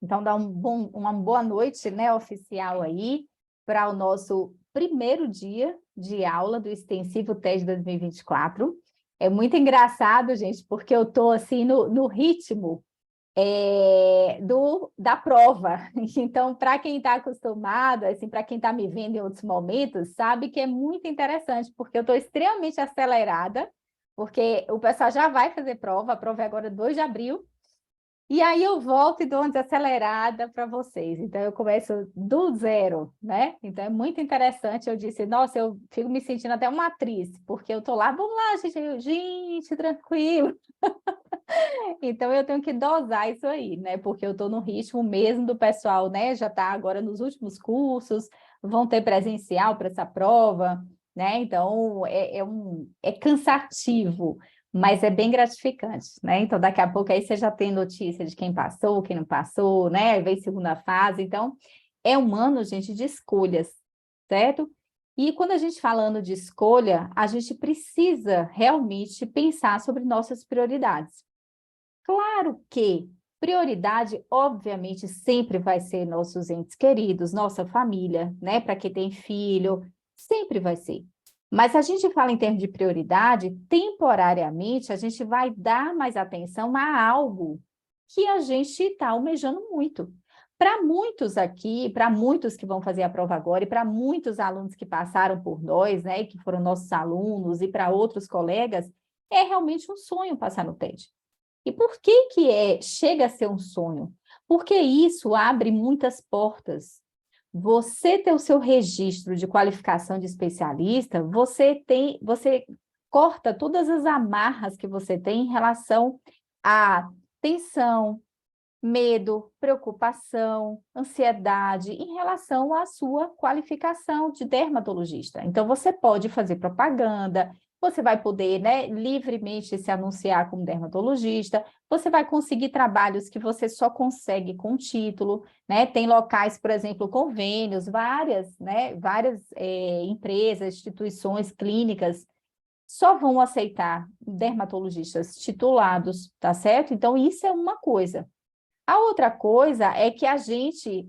Então, dá uma boa noite, né, oficial aí, para o nosso primeiro dia de aula do Extensivo TED 2024. É muito engraçado, gente, porque eu estou assim no ritmo da prova. Então, para quem está acostumado, assim, para quem está me vendo em outros momentos, sabe que é muito interessante, porque eu estou extremamente acelerada, porque o pessoal já vai fazer prova, a prova é agora 2 de abril, e aí eu volto e dou uma desacelerada para vocês. Então, eu começo do zero, né? Então, é muito interessante. Eu disse, nossa, eu fico me sentindo até uma atriz, porque eu tô lá, vamos lá, gente. Gente, tranquilo. Então, eu tenho que dosar isso aí, né? Porque eu estou no ritmo mesmo do pessoal, né? Já está agora nos últimos cursos, vão ter presencial para essa prova, né? Então, é cansativo, mas é bem gratificante, né? Então, daqui a pouco aí você já tem notícia de quem passou, quem não passou, né? Aí vem segunda fase. Então, é um ano, gente, de escolhas, certo? E quando a gente falando de escolha, a gente precisa realmente pensar sobre nossas prioridades. Claro que prioridade, obviamente, sempre vai ser nossos entes queridos, nossa família, né? Para quem tem filho, sempre vai ser. Mas a gente fala em termos de prioridade, temporariamente, a gente vai dar mais atenção a algo que a gente está almejando muito. Para muitos aqui, para muitos que vão fazer a prova agora, e para muitos alunos que passaram por nós, né, que foram nossos alunos, e para outros colegas, é realmente um sonho passar no TED. E por que chega a ser um sonho? Porque isso abre muitas portas. Você ter o seu registro de qualificação de especialista, você corta todas as amarras que você tem em relação à tensão, medo, preocupação, ansiedade em relação à sua qualificação de dermatologista. Então, você pode fazer propaganda, você vai poder, né, livremente se anunciar como dermatologista, você vai conseguir trabalhos que você só consegue com título, né? Tem locais, por exemplo, convênios, várias empresas, instituições, clínicas, só vão aceitar dermatologistas titulados, tá certo? Então, isso é uma coisa. A outra coisa é que a gente,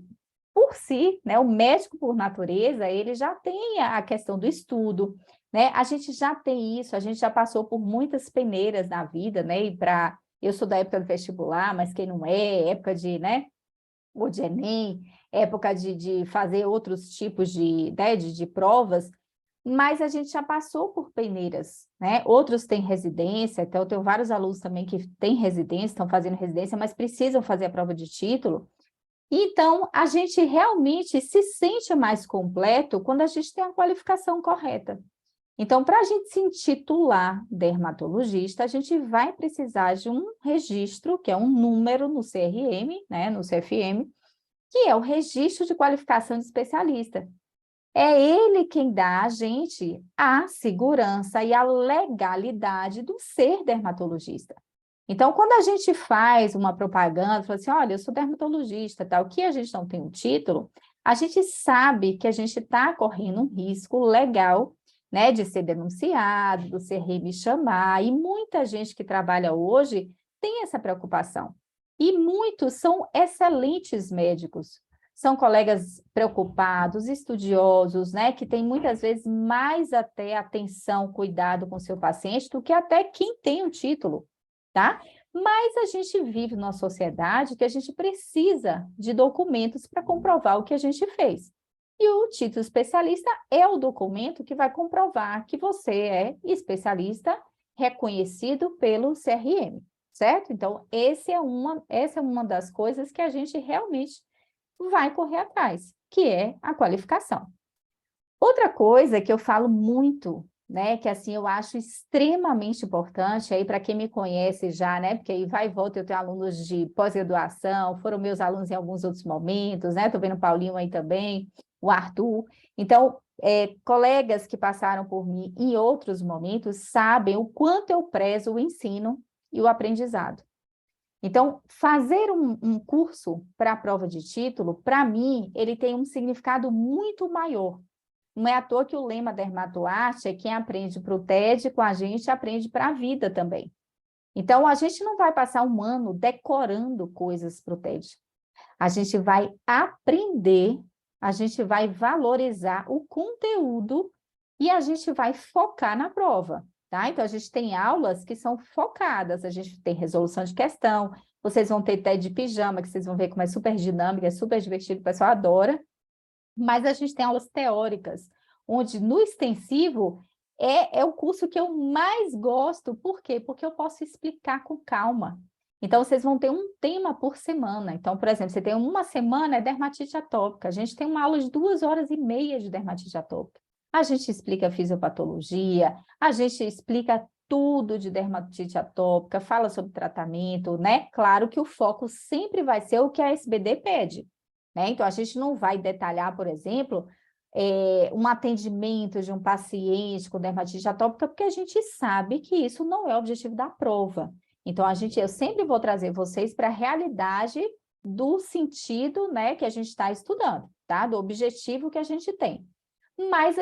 por si, né, o médico por natureza, ele já tem a questão do estudo, né? A gente já tem isso, a gente já passou por muitas peneiras na vida, né? Eu sou da época do vestibular, mas quem não é, época de, né? Ou de Enem, época de fazer outros tipos de provas, mas a gente já passou por peneiras, né? Outros têm residência, então eu tenho vários alunos também que têm residência, estão fazendo residência, mas precisam fazer a prova de título. Então, a gente realmente se sente mais completo quando a gente tem a qualificação correta. Então, para a gente se intitular dermatologista, a gente vai precisar de um registro, que é um número no CRM, né, no CFM, que é o registro de qualificação de especialista. É ele quem dá a gente a segurança e a legalidade do ser dermatologista. Então, quando a gente faz uma propaganda, fala assim, olha, eu sou dermatologista, tal, que a gente não tem um título, a gente sabe que a gente está correndo um risco legal, né, de ser denunciado, do CRM me chamar, e muita gente que trabalha hoje tem essa preocupação. E muitos são excelentes médicos, são colegas preocupados, estudiosos, né, que têm muitas vezes mais até atenção, cuidado com o seu paciente do que até quem tem um título, tá? Mas a gente vive numa sociedade que a gente precisa de documentos para comprovar o que a gente fez. E o título especialista é o documento que vai comprovar que você é especialista reconhecido pelo CRM, certo? Então, essa é uma das coisas que a gente realmente vai correr atrás, que é a qualificação. Outra coisa que eu falo muito, né, que assim eu acho extremamente importante, aí para quem me conhece já, né, porque aí vai e volta, eu tenho alunos de pós-graduação, foram meus alunos em alguns outros momentos, né, estou vendo o Paulinho aí também, o Arthur. Então, colegas que passaram por mim em outros momentos sabem o quanto eu prezo o ensino e o aprendizado. Então, fazer um curso para a prova de título, para mim, ele tem um significado muito maior. Não é à toa que o lema Dermatoarte é quem aprende para o TED com a gente, aprende para a vida também. Então, a gente não vai passar um ano decorando coisas para o TED. A gente vai aprender, a gente vai valorizar o conteúdo e a gente vai focar na prova, tá? Então, a gente tem aulas que são focadas, a gente tem resolução de questão, vocês vão ter TED de pijama, que vocês vão ver como é super dinâmica, é super divertido, o pessoal adora. Mas a gente tem aulas teóricas, onde no extensivo é o curso que eu mais gosto. Por quê? Porque eu posso explicar com calma. Então, vocês vão ter um tema por semana. Então, por exemplo, você tem uma semana é dermatite atópica. A gente tem uma aula de 2 horas e meia de dermatite atópica. A gente explica fisiopatologia, a gente explica tudo de dermatite atópica, fala sobre tratamento, né? Claro que o foco sempre vai ser o que a SBD pede, né? Então, a gente não vai detalhar, por exemplo, um atendimento de um paciente com dermatite atópica, porque a gente sabe que isso não é o objetivo da prova. Então, eu sempre vou trazer vocês para a realidade do sentido, né, que a gente está estudando, tá? Do objetivo que a gente tem. Mas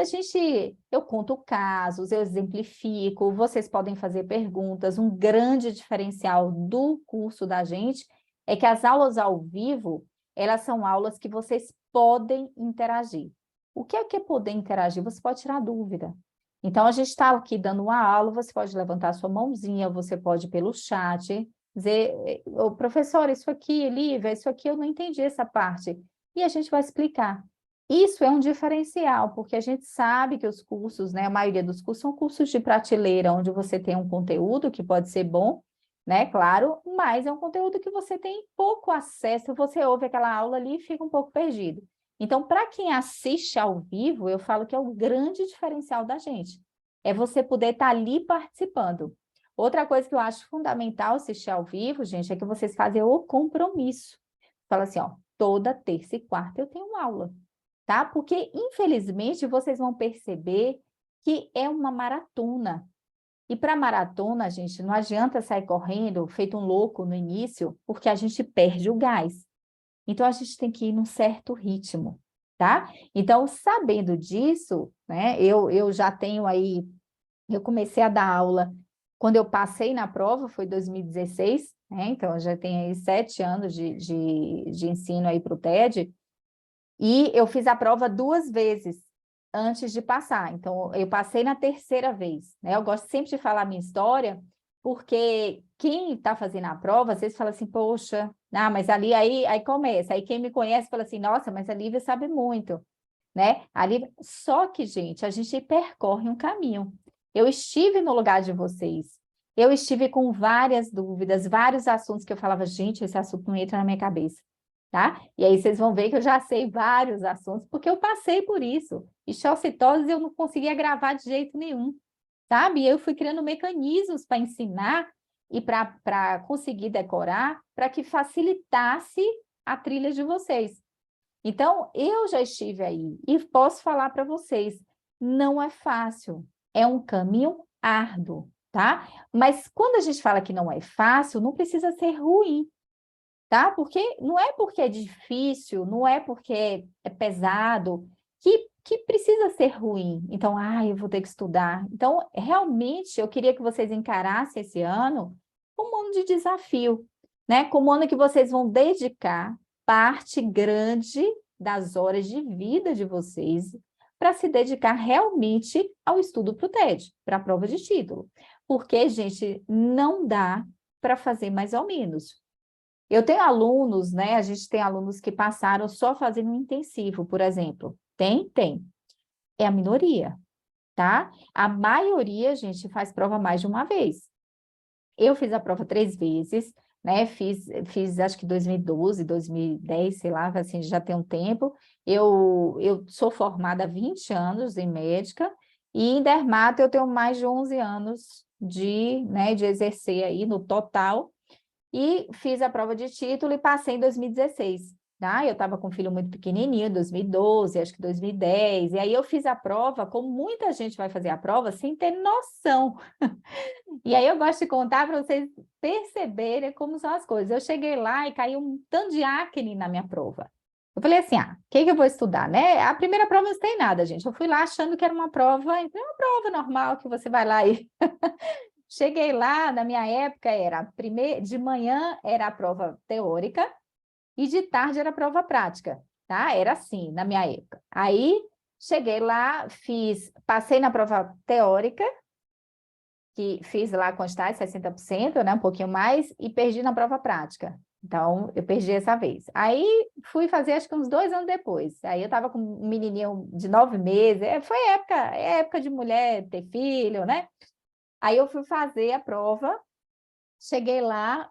eu conto casos, eu exemplifico, vocês podem fazer perguntas. Um grande diferencial do curso da gente é que as aulas ao vivo, elas são aulas que vocês podem interagir. O que é poder interagir? Você pode tirar dúvida. Então, a gente está aqui dando uma aula, você pode levantar a sua mãozinha, você pode ir pelo chat, dizer, "Ô, professor, isso aqui, Lívia, isso aqui eu não entendi essa parte." E a gente vai explicar. Isso é um diferencial, porque a gente sabe que os cursos, né, a maioria dos cursos são cursos de prateleira, onde você tem um conteúdo que pode ser bom, né, claro, mas é um conteúdo que você tem pouco acesso, você ouve aquela aula ali e fica um pouco perdido. Então, para quem assiste ao vivo, eu falo que é o grande diferencial da gente, é você poder estar ali participando. Outra coisa que eu acho fundamental assistir ao vivo, gente, é que vocês fazem o compromisso. Fala assim, ó, toda terça e quarta eu tenho aula, tá? Porque, infelizmente, vocês vão perceber que é uma maratona. E para maratona, gente, não adianta sair correndo, feito um louco no início, porque a gente perde o gás. Então, a gente tem que ir num certo ritmo, tá? Então, sabendo disso, né, eu já tenho aí, eu comecei a dar aula, quando eu passei na prova, foi 2016, né? Então, eu já tenho aí 7 anos de ensino aí para o TED, e eu fiz a prova 2 vezes antes de passar. Então, eu passei na terceira vez, né? Eu gosto sempre de falar a minha história, porque quem está fazendo a prova, às vezes fala assim, poxa, mas ali, aí começa. Aí quem me conhece fala assim, nossa, mas a Lívia sabe muito, né? Só que, gente, a gente percorre um caminho. Eu estive no lugar de vocês. Eu estive com várias dúvidas, vários assuntos que eu falava, gente, esse assunto não entra na minha cabeça, tá? E aí vocês vão ver que eu já sei vários assuntos, porque eu passei por isso. E Estilocitose eu não conseguia gravar de jeito nenhum, sabe? E eu fui criando mecanismos para ensinar e para conseguir decorar, para que facilitasse a trilha de vocês. Então, eu já estive aí e posso falar para vocês, não é fácil, é um caminho árduo, tá? Mas quando a gente fala que não é fácil, não precisa ser ruim, tá? Porque não é porque é difícil, não é porque é pesado, que precisa ser ruim. Então, eu vou ter que estudar. Então, realmente, eu queria que vocês encarassem esse ano como um ano de desafio, né? Como um ano que vocês vão dedicar parte grande das horas de vida de vocês para se dedicar realmente ao estudo para o TED, para a prova de título. Porque, gente, não dá para fazer mais ou menos. Eu tenho alunos, né? A gente tem alunos que passaram só fazendo um intensivo, por exemplo. Tem. É a minoria, tá? A maioria, gente, faz prova mais de uma vez. Eu fiz a prova 3 vezes, né? Fiz acho que 2012, 2010, sei lá, assim, já tem um tempo. Eu sou formada há 20 anos em médica e em dermato eu tenho mais de 11 anos de exercer aí no total. E fiz a prova de título e passei em 2016, tá? Eu estava com um filho muito pequenininho, 2012, acho que 2010, e aí eu fiz a prova, como muita gente vai fazer a prova, sem ter noção. E aí eu gosto de contar para vocês perceberem como são as coisas. Eu cheguei lá e caiu um tanto de acne na minha prova. Eu falei assim, o que eu vou estudar, né? A primeira prova não tem nada, gente. Eu fui lá achando que era uma prova normal, que você vai lá e... Cheguei lá, na minha época, de manhã era a prova teórica, e de tarde era prova prática, tá? Era assim, na minha época. Aí, cheguei lá, passei na prova teórica, que fiz lá constar 60%, né, um pouquinho mais, e perdi na prova prática. Então, eu perdi essa vez. Aí, fui fazer, acho que uns 2 anos depois. Aí, eu estava com um menininho de 9 meses. Foi época de mulher ter filho, né? Aí, eu fui fazer a prova, cheguei lá,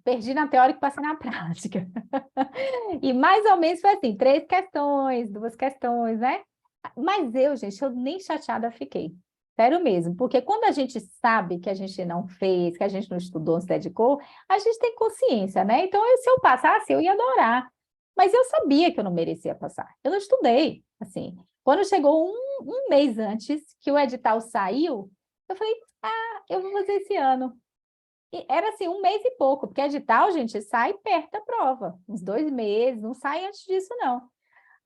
perdi na teórica e passei na prática. E mais ou menos foi assim, 3 questões, 2 questões, né? Mas gente, eu nem chateada fiquei. Sério mesmo, porque quando a gente sabe que a gente não fez, que a gente não estudou, não se dedicou, a gente tem consciência, né? Então, se eu passasse, eu ia adorar. Mas eu sabia que eu não merecia passar. Eu não estudei, assim. Quando chegou um mês antes que o edital saiu, eu falei, eu vou fazer esse ano. E era assim, 1 mês e pouco, porque edital, gente, sai perto da prova, uns 2 meses, não sai antes disso, não.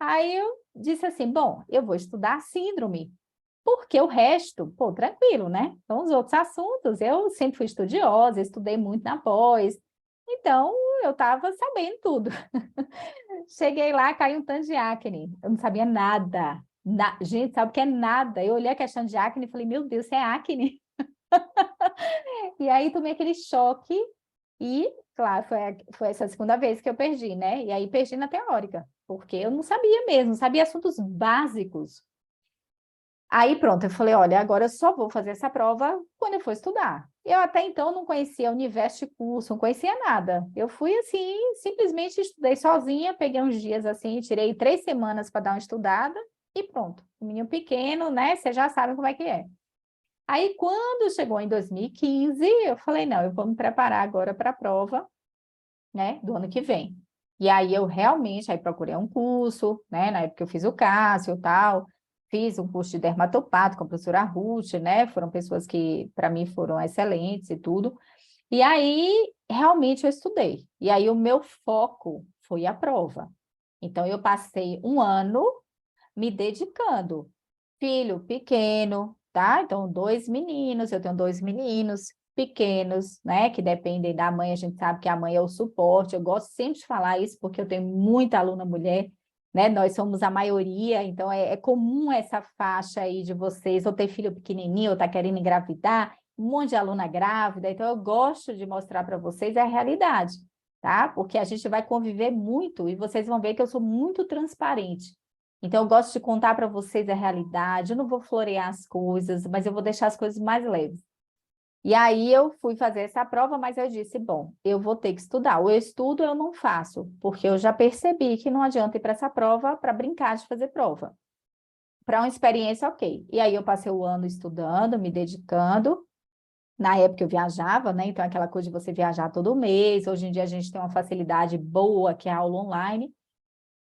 Aí eu disse assim, bom, eu vou estudar síndrome, porque o resto, pô, tranquilo, né? Então, os outros assuntos, eu sempre fui estudiosa, estudei muito na pós, então eu estava sabendo tudo. Cheguei lá, caiu um tanto de acne, eu não sabia nada. Gente, sabe o que é nada? Eu olhei a questão de acne e falei, meu Deus, isso é acne? E aí tomei aquele choque e, claro, foi essa segunda vez que eu perdi, né? E aí perdi na teórica, porque eu não sabia mesmo, não sabia assuntos básicos. Aí pronto, eu falei, olha, agora eu só vou fazer essa prova quando eu for estudar. Eu até então não conhecia o universo de curso, não conhecia nada. Eu fui assim, simplesmente estudei sozinha, peguei uns dias assim, tirei 3 semanas para dar uma estudada e pronto. O menino pequeno, né? Vocês já sabem como é que é. Aí, quando chegou em 2015, eu falei, não, eu vou me preparar agora para a prova, né, do ano que vem. E aí, eu realmente, aí procurei um curso, né, na época eu fiz o Cássio e tal, fiz um curso de dermatopato com a professora Ruth, né, foram pessoas que, para mim, foram excelentes e tudo. E aí, realmente, eu estudei. E aí, o meu foco foi a prova. Então, eu passei um ano me dedicando. Filho pequeno, tá? Então, 2 meninos, eu tenho 2 meninos pequenos, né? Que dependem da mãe, a gente sabe que a mãe é o suporte. Eu gosto sempre de falar isso, porque eu tenho muita aluna mulher, né? Nós somos a maioria, então é comum essa faixa aí de vocês, ou ter filho pequenininho, ou tá querendo engravidar, um monte de aluna grávida. Então, eu gosto de mostrar para vocês a realidade, tá? Porque a gente vai conviver muito e vocês vão ver que eu sou muito transparente. Então, eu gosto de contar para vocês a realidade, eu não vou florear as coisas, mas eu vou deixar as coisas mais leves. E aí eu fui fazer essa prova, mas eu disse, bom, eu vou ter que estudar. O estudo eu não faço, porque eu já percebi que não adianta ir para essa prova para brincar de fazer prova. Para uma experiência, ok. E aí eu passei o ano estudando, me dedicando. Na época eu viajava, né? Então, aquela coisa de você viajar todo mês. Hoje em dia a gente tem uma facilidade boa, que é a aula online.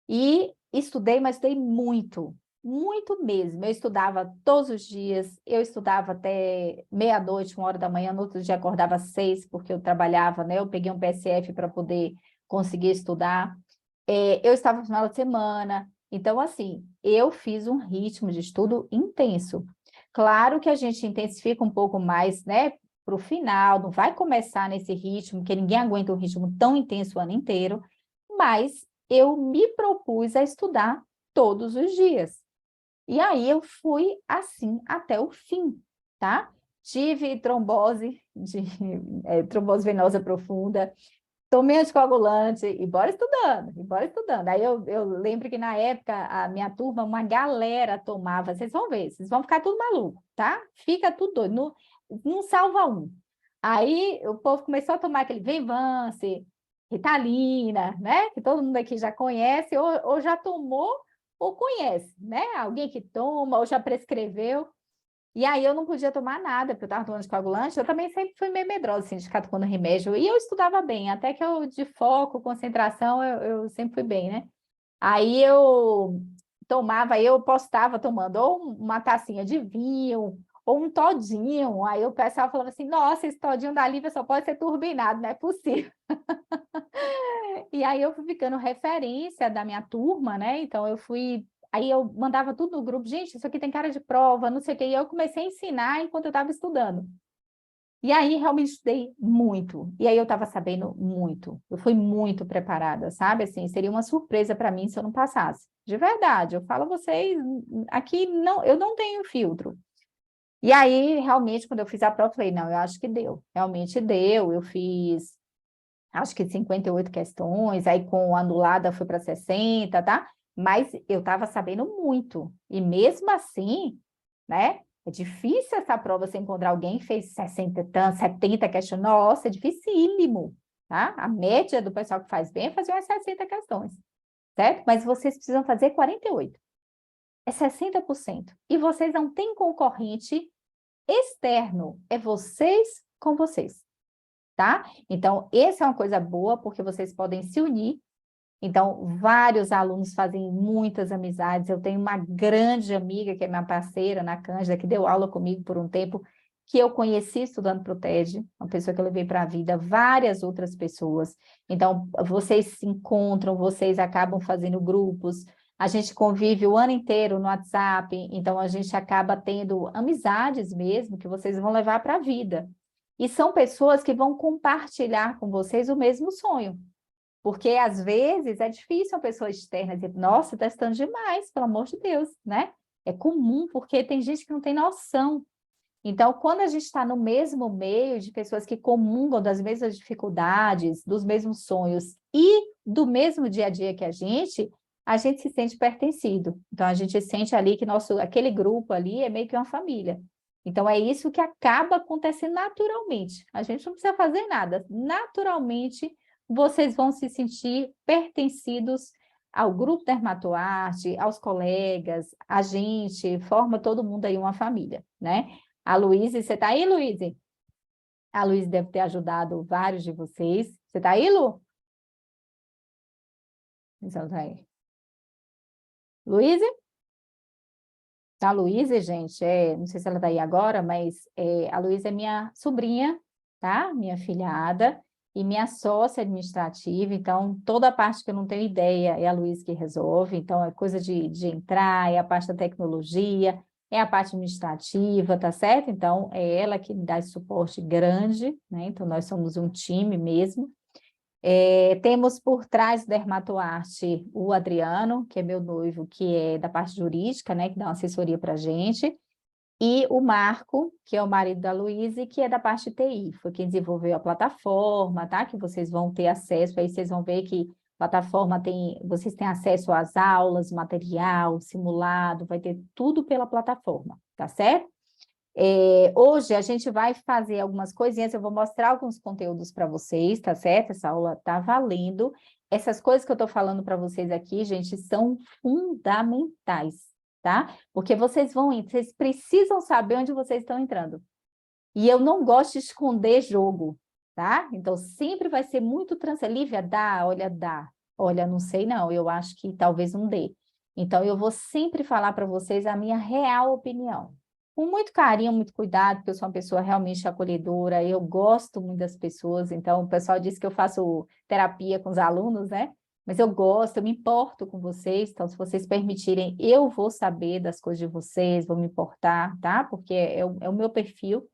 E estudei, mas estudei muito, muito mesmo. Eu estudava todos os dias, eu estudava até meia-noite, 1 hora da manhã, no outro dia acordava às 6, porque eu trabalhava, né? Eu peguei um PSF para poder conseguir estudar. Eu estava no final de semana. Então, assim, eu fiz um ritmo de estudo intenso. Claro que a gente intensifica um pouco mais, né? Para o final, não vai começar nesse ritmo, porque ninguém aguenta um ritmo tão intenso o ano inteiro, mas eu me propus a estudar todos os dias. E aí eu fui assim até o fim, tá? Tive trombose venosa profunda, tomei anticoagulante e bora estudando, e bora estudando. Aí eu lembro que na época a minha turma, uma galera tomava, vocês vão ver, vocês vão ficar tudo maluco, tá? Fica tudo doido, não salva um. Aí o povo começou a tomar aquele Venvance, Ritalina, né? Que todo mundo aqui já conhece, ou já tomou ou conhece, né? Alguém que toma ou já prescreveu. E aí eu não podia tomar nada, porque eu estava tomando anticoagulante. Eu também sempre fui meio medrosa, assim, de ficar tomando remédio. E eu estudava bem, até que eu, de foco, concentração, eu sempre fui bem, né? Aí eu tomava, eu postava tomando ou uma tacinha de vinho, ou um todinho. Aí o pessoal falava assim, nossa, esse todinho da Lívia só pode ser turbinado, não é possível. E aí eu fui ficando referência da minha turma, né? Então eu fui. Aí eu mandava tudo no grupo, gente, isso aqui tem cara de prova, não sei o quê. E eu comecei a ensinar enquanto eu estava estudando. E aí, realmente, estudei muito. E aí, eu estava sabendo muito. Eu fui muito preparada, sabe? Assim, seria uma surpresa para mim se eu não passasse. De verdade, eu falo a vocês, aqui não, eu não tenho filtro. E aí, realmente, quando eu fiz a prova, eu falei, não, eu acho que deu. Realmente deu. Eu fiz, acho que 58 questões, aí com anulada foi para 60, tá? Mas eu estava sabendo muito. E mesmo assim, né? É difícil essa prova você encontrar alguém que fez 60 e tantos, 70 questões. Nossa, é dificílimo, tá? A média do pessoal que faz bem é fazer umas 60 questões, certo? Mas vocês precisam fazer 48. É 60%. E vocês não têm concorrente externo, é vocês com vocês, tá? Então, essa é uma coisa boa, porque vocês podem se unir. Então, vários alunos fazem muitas amizades. Eu tenho uma grande amiga, que é minha parceira na Cândida, que deu aula comigo por um tempo, que eu conheci estudando para o TED, uma pessoa que eu levei para a vida, várias outras pessoas. Então, vocês se encontram, vocês acabam fazendo grupos, a gente convive o ano inteiro no WhatsApp, então a gente acaba tendo amizades mesmo, que vocês vão levar para a vida. E são pessoas que vão compartilhar com vocês o mesmo sonho. Porque, às vezes, é difícil uma pessoa externa dizer, nossa, está estudando demais, pelo amor de Deus, né? É comum, porque tem gente que não tem noção. Então, quando a gente está no mesmo meio de pessoas que comungam das mesmas dificuldades, dos mesmos sonhos e do mesmo dia a dia que a gente se sente pertencido. Então, a gente sente ali que aquele grupo ali é meio que uma família. Então, é isso que acaba acontecendo naturalmente. A gente não precisa fazer nada. Naturalmente, vocês vão se sentir pertencidos ao grupo Dermatoarte, aos colegas, a gente forma todo mundo aí uma família, né? A Luíse, você está aí, Luíse? A Luíse deve ter ajudado vários de vocês. Você está aí, Lu? Você não tá aí. Luíse? A Luíse, gente, não sei se ela está aí agora, mas a Luíse é minha sobrinha, tá? Minha filhada e minha sócia administrativa, então toda a parte que eu não tenho ideia é a Luíse que resolve, então é coisa de entrar, é a parte da tecnologia, é a parte administrativa, tá certo? Então é ela que me dá esse suporte grande, né? Então nós somos um time mesmo. Temos por trás do Dermatoarte o Adriano, que é meu noivo, que é da parte jurídica, né, que dá uma assessoria para a gente, e o Marco, que é o marido da Luísa, que é da parte TI, foi quem desenvolveu a plataforma, tá? Que vocês vão ter acesso, aí vocês vão ver que a plataforma vocês têm acesso às aulas, material, simulado, vai ter tudo pela plataforma, tá certo? Hoje a gente vai fazer algumas coisinhas, eu vou mostrar alguns conteúdos para vocês, tá certo? Essa aula tá valendo. Essas coisas que eu estou falando para vocês aqui, gente, são fundamentais, tá? Porque vocês precisam saber onde vocês estão entrando. E eu não gosto de esconder jogo, tá? Então, sempre vai ser muito Lívia, dá, olha, dá. Olha, não sei não, eu acho que talvez não dê. Então, eu vou sempre falar para vocês a minha real opinião. Com muito carinho, muito cuidado, porque eu sou uma pessoa realmente acolhedora, eu gosto muito das pessoas, então o pessoal diz que eu faço terapia com os alunos, né? Mas eu gosto, eu me importo com vocês, então se vocês permitirem, eu vou saber das coisas de vocês, vou me importar, tá? Porque é o meu perfil.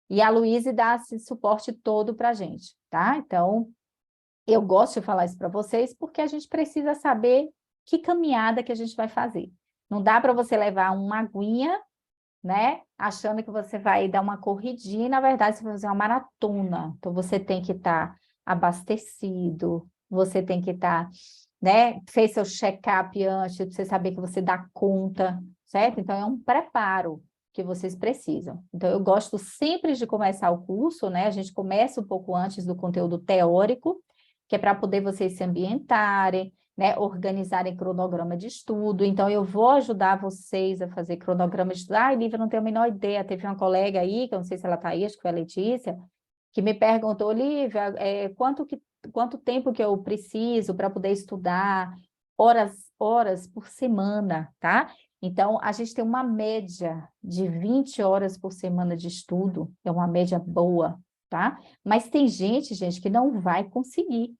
E a Luíse dá esse suporte todo para a gente, tá? Então, eu gosto de falar isso para vocês porque a gente precisa saber que caminhada que a gente vai fazer. Não dá para você levar uma aguinha, né? Achando que você vai dar uma corridinha, e, na verdade, você vai fazer uma maratona. Então, você tem que estar abastecido, você tem que estar, né? Fez seu check-up antes, para você saber que você dá conta, certo? Então, é um preparo que vocês precisam. Então, eu gosto sempre de começar o curso, né? A gente começa um pouco antes do conteúdo teórico, que é para poder vocês se ambientarem, né, organizarem cronograma de estudo. Então, eu vou ajudar vocês a fazer cronograma de estudo. Lívia, não tenho a menor ideia. Teve uma colega aí, que eu não sei se ela está aí, acho que foi a Letícia, que me perguntou, Lívia, quanto tempo que eu preciso para poder estudar? Horas por semana, tá? Então, a gente tem uma média de 20 horas por semana de estudo, é uma média boa, tá? Mas tem gente, que não vai conseguir,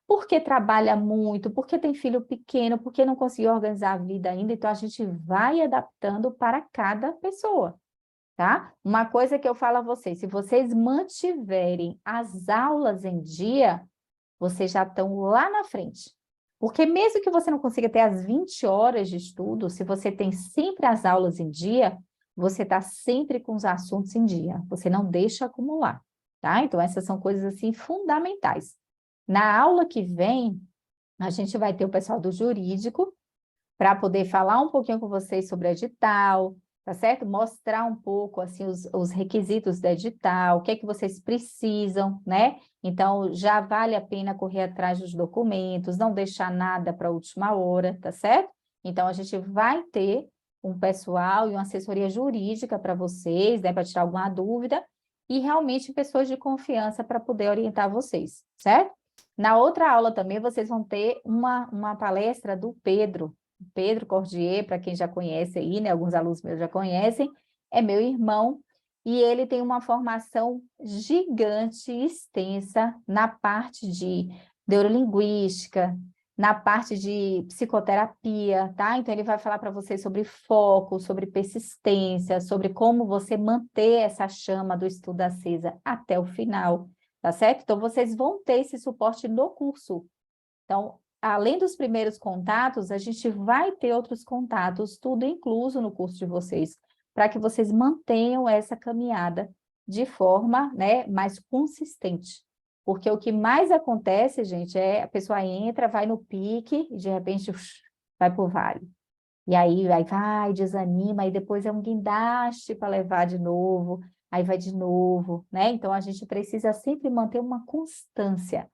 porque trabalha muito, porque tem filho pequeno, porque não conseguiu organizar a vida ainda, então a gente vai adaptando para cada pessoa, tá? Uma coisa que eu falo a vocês, se vocês mantiverem as aulas em dia, vocês já estão lá na frente. Porque mesmo que você não consiga ter as 20 horas de estudo, se você tem sempre as aulas em dia, você está sempre com os assuntos em dia. Você não deixa acumular, tá? Então, essas são coisas, assim, fundamentais. Na aula que vem, a gente vai ter o pessoal do jurídico para poder falar um pouquinho com vocês sobre edital, tá certo? Mostrar um pouco, assim, os requisitos do edital, o que é que vocês precisam, né? Então, já vale a pena correr atrás dos documentos, não deixar nada para a última hora, tá certo? Então, a gente vai ter um pessoal e uma assessoria jurídica para vocês, né, para tirar alguma dúvida, e realmente pessoas de confiança para poder orientar vocês, certo? Na outra aula também, vocês vão ter uma palestra do Pedro Cordier, para quem já conhece aí, né? Alguns alunos meus já conhecem, é meu irmão, e ele tem uma formação gigante, extensa, na parte de neurolinguística, na parte de psicoterapia, tá? Então, ele vai falar para vocês sobre foco, sobre persistência, sobre como você manter essa chama do estudo acesa até o final, tá certo? Então, vocês vão ter esse suporte no curso. Então, além dos primeiros contatos, a gente vai ter outros contatos, tudo incluso no curso de vocês, para que vocês mantenham essa caminhada de forma, né, mais consistente. Porque o que mais acontece, gente, é a pessoa entra, vai no pique e de repente vai para o vale. E aí vai, desanima, e depois é um guindaste para levar de novo, aí vai de novo, né? Então, a gente precisa sempre manter uma constância,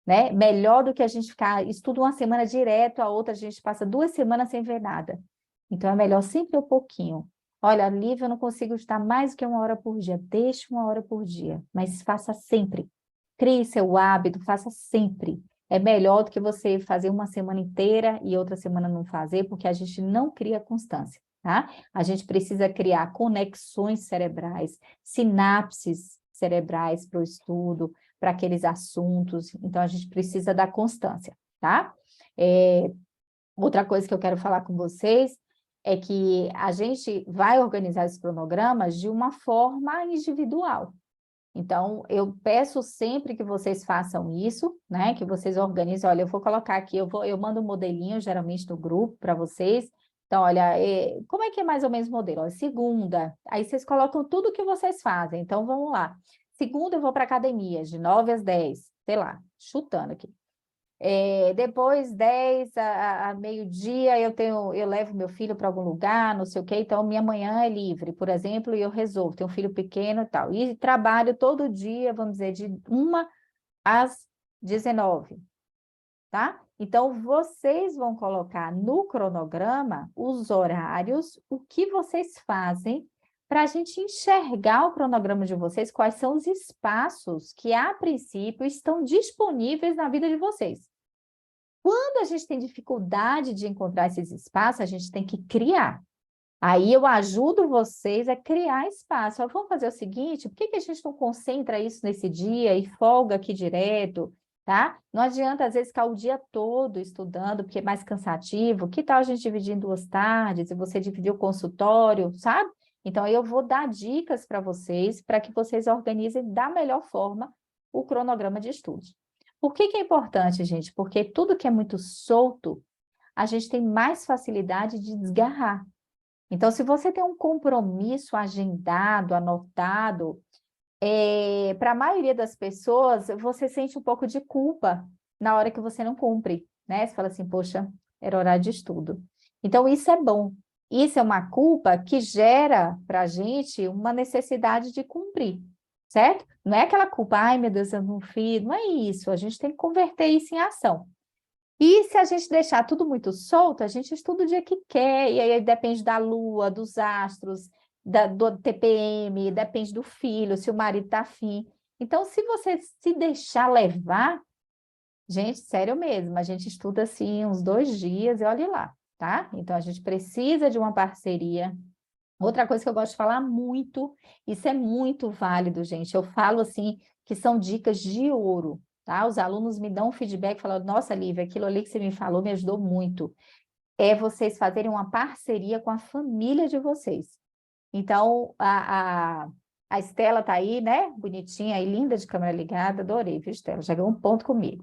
né? Melhor do que a gente ficar, estuda uma semana direto, a outra a gente passa 2 semanas sem ver nada. Então, é melhor sempre um pouquinho. Olha, Lívia, eu não consigo estudar mais do que 1 hora por dia. Deixe 1 hora por dia, mas faça sempre. Crie seu hábito, faça sempre. É melhor do que você fazer uma semana inteira e outra semana não fazer, porque a gente não cria constância, tá? A gente precisa criar conexões cerebrais, sinapses cerebrais para o estudo, para aqueles assuntos, então a gente precisa da constância, tá? Outra coisa que eu quero falar com vocês é que a gente vai organizar esses cronogramas de uma forma individual. Então, eu peço sempre que vocês façam isso, né? Que vocês organizem. Olha, eu vou colocar aqui, eu mando um modelinho, geralmente, no grupo para vocês. Então, olha, como é que é mais ou menos o modelo? Olha, segunda, aí vocês colocam tudo que vocês fazem. Então, vamos lá. Segunda, eu vou para academia, de 9 às 10, sei lá, chutando aqui. Depois, 10 a meio-dia, eu levo meu filho para algum lugar, não sei o quê, então minha manhã é livre, por exemplo, e eu resolvo, tenho um filho pequeno e tal. E trabalho todo dia, vamos dizer, de 1 às 19, tá? Então, vocês vão colocar no cronograma os horários, o que vocês fazem, para a gente enxergar o cronograma de vocês, quais são os espaços que, a princípio, estão disponíveis na vida de vocês. Quando a gente tem dificuldade de encontrar esses espaços, a gente tem que criar. Aí eu ajudo vocês a criar espaço. Vamos fazer o seguinte, por que a gente não concentra isso nesse dia e folga aqui direto, tá? Não adianta, às vezes, ficar o dia todo estudando, porque é mais cansativo. Que tal a gente dividir em 2 tardes e você dividir o consultório, sabe? Então, eu vou dar dicas para que vocês organizem da melhor forma o cronograma de estudos. Por que é importante, gente? Porque tudo que é muito solto, a gente tem mais facilidade de desgarrar. Então, se você tem um compromisso agendado, anotado, para a maioria das pessoas, você sente um pouco de culpa na hora que você não cumpre, né? Você fala assim, poxa, era horário de estudo. Então, isso é bom. Isso é uma culpa que gera para a gente uma necessidade de cumprir, certo? Não é aquela culpa, ai meu Deus, eu não fiz, não é isso. A gente tem que converter isso em ação. E se a gente deixar tudo muito solto, a gente estuda o dia que quer, e aí depende da lua, dos astros, do TPM, depende do filho, se o marido está afim. Então, se você se deixar levar, gente, sério mesmo, a gente estuda assim uns 2 dias e olhe lá, tá? Então, a gente precisa de uma parceria. Outra coisa que eu gosto de falar muito, isso é muito válido, gente. Eu falo assim que são dicas de ouro, tá? Os alunos me dão um feedback falando, nossa, Lívia, aquilo ali que você me falou me ajudou muito. É vocês fazerem uma parceria com a família de vocês. Então, a Estela tá aí, né? Bonitinha e linda de câmera ligada. Adorei, viu, Estela? Já ganhou um ponto comigo.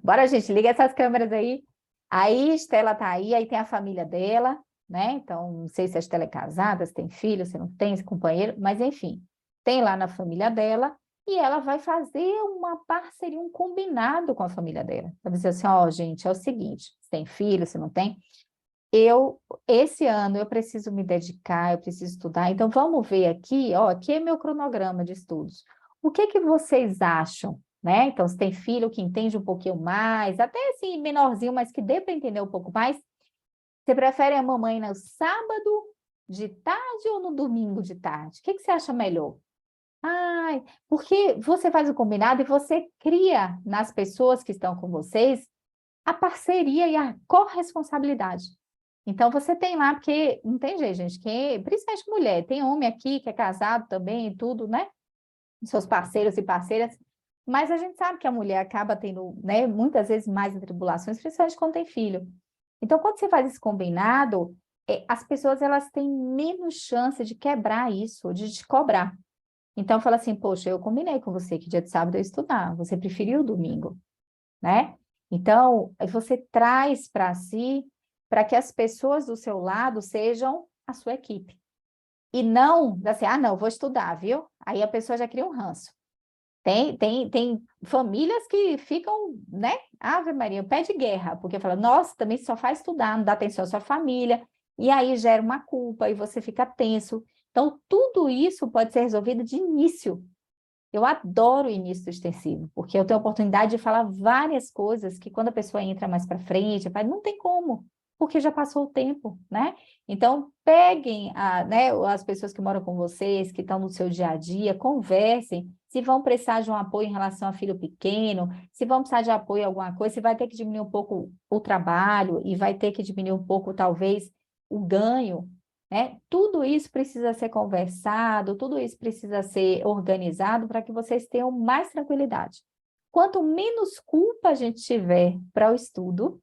Bora, gente, liga essas câmeras aí. Aí, Estela tá aí tem a família dela, né? Então, não sei se a Estela é casada, se tem filho, se não tem, se é companheiro, mas enfim, tem lá na família dela e ela vai fazer uma parceria, um combinado com a família dela. Vai dizer assim, ó, gente, é o seguinte, se tem filho, se não tem, esse ano eu preciso me dedicar, eu preciso estudar, então vamos ver aqui, ó, aqui é meu cronograma de estudos. O que que vocês acham, né? Então, se tem filho que entende um pouquinho mais, até assim, menorzinho, mas que dê para entender um pouco mais, você prefere a mamãe no sábado de tarde ou no domingo de tarde? O que que você acha melhor? Ai, porque você faz o combinado e você cria nas pessoas que estão com vocês a parceria e a corresponsabilidade. Então, você tem lá, porque não tem jeito, gente, que, principalmente mulher, tem homem aqui que é casado também e tudo, né? Seus parceiros e parceiras, mas a gente sabe que a mulher acaba tendo, né, muitas vezes mais tribulações, principalmente quando tem filho. Então, quando você faz esse combinado, as pessoas elas têm menos chance de quebrar isso, de te cobrar. Então, fala assim, poxa, eu combinei com você que dia de sábado eu ia estudar, você preferiu o domingo, né? Então, você traz para si, para que as pessoas do seu lado sejam a sua equipe. E não, assim, ah, não, vou estudar, viu? Aí a pessoa já cria um ranço. Tem famílias que ficam, né? Ave Maria, pé de guerra, porque fala, nossa, também só faz estudar, não dá atenção à sua família, e aí gera uma culpa e você fica tenso. Então, tudo isso pode ser resolvido de início. Eu adoro o início do extensivo, porque eu tenho a oportunidade de falar várias coisas que quando a pessoa entra mais para frente, fala, não tem como, porque já passou o tempo, né? Então, peguem né, as pessoas que moram com vocês, que estão no seu dia a dia, conversem, se vão precisar de um apoio em relação a filho pequeno, se vão precisar de apoio em alguma coisa, se vai ter que diminuir um pouco o trabalho e vai ter que diminuir um pouco, talvez, o ganho, né? Tudo isso precisa ser conversado, tudo isso precisa ser organizado para que vocês tenham mais tranquilidade. Quanto menos culpa a gente tiver para o estudo,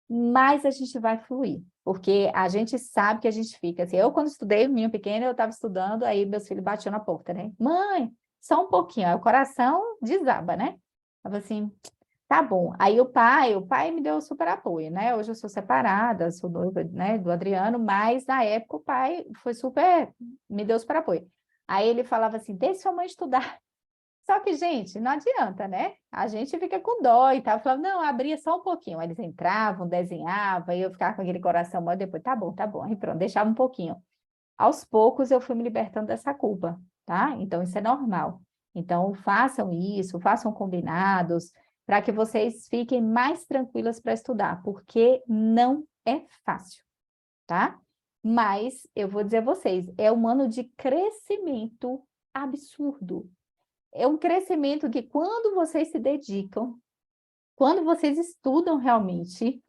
mais a gente vai fluir, porque a gente sabe que a gente fica assim. Eu, quando estudei, menino pequeno, eu estava estudando, aí meus filhos batiam na porta, né? Mãe, só um pouquinho, aí o coração desaba, né? Tava assim, tá bom. Aí o pai me deu super apoio, né? Hoje eu sou separada, sou noiva, né, do Adriano, mas na época o pai foi super, me deu super apoio. Aí ele falava assim, deixa sua mãe estudar. Só que, gente, não adianta, né? A gente fica com dó e tal. Eu falava, não, abria só um pouquinho. Aí eles entravam, desenhavam, e eu ficava com aquele coração mole, depois, tá bom. Aí pronto, deixava um pouquinho. Aos poucos eu fui me libertando dessa culpa, tá? Então, isso é normal. Então, façam isso, façam combinados, para que vocês fiquem mais tranquilas para estudar, porque não é fácil, tá? Mas, eu vou dizer a vocês, é um ano de crescimento absurdo. É um crescimento que, quando vocês se dedicam, quando vocês estudam realmente,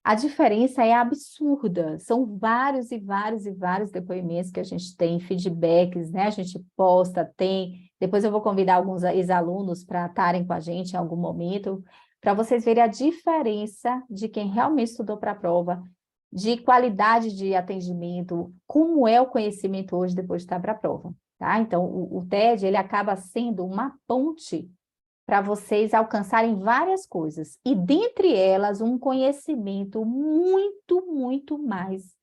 a diferença é absurda. São vários e vários e vários depoimentos que a gente tem, feedbacks, né? A gente posta, tem. Depois eu vou convidar alguns ex-alunos para estarem com a gente em algum momento, para vocês verem a diferença de quem realmente estudou para a prova, de qualidade de atendimento, como é o conhecimento hoje depois de estar para a prova, tá? Então, o TED, ele acaba sendo uma ponte para vocês alcançarem várias coisas, e dentre elas um conhecimento muito, muito mais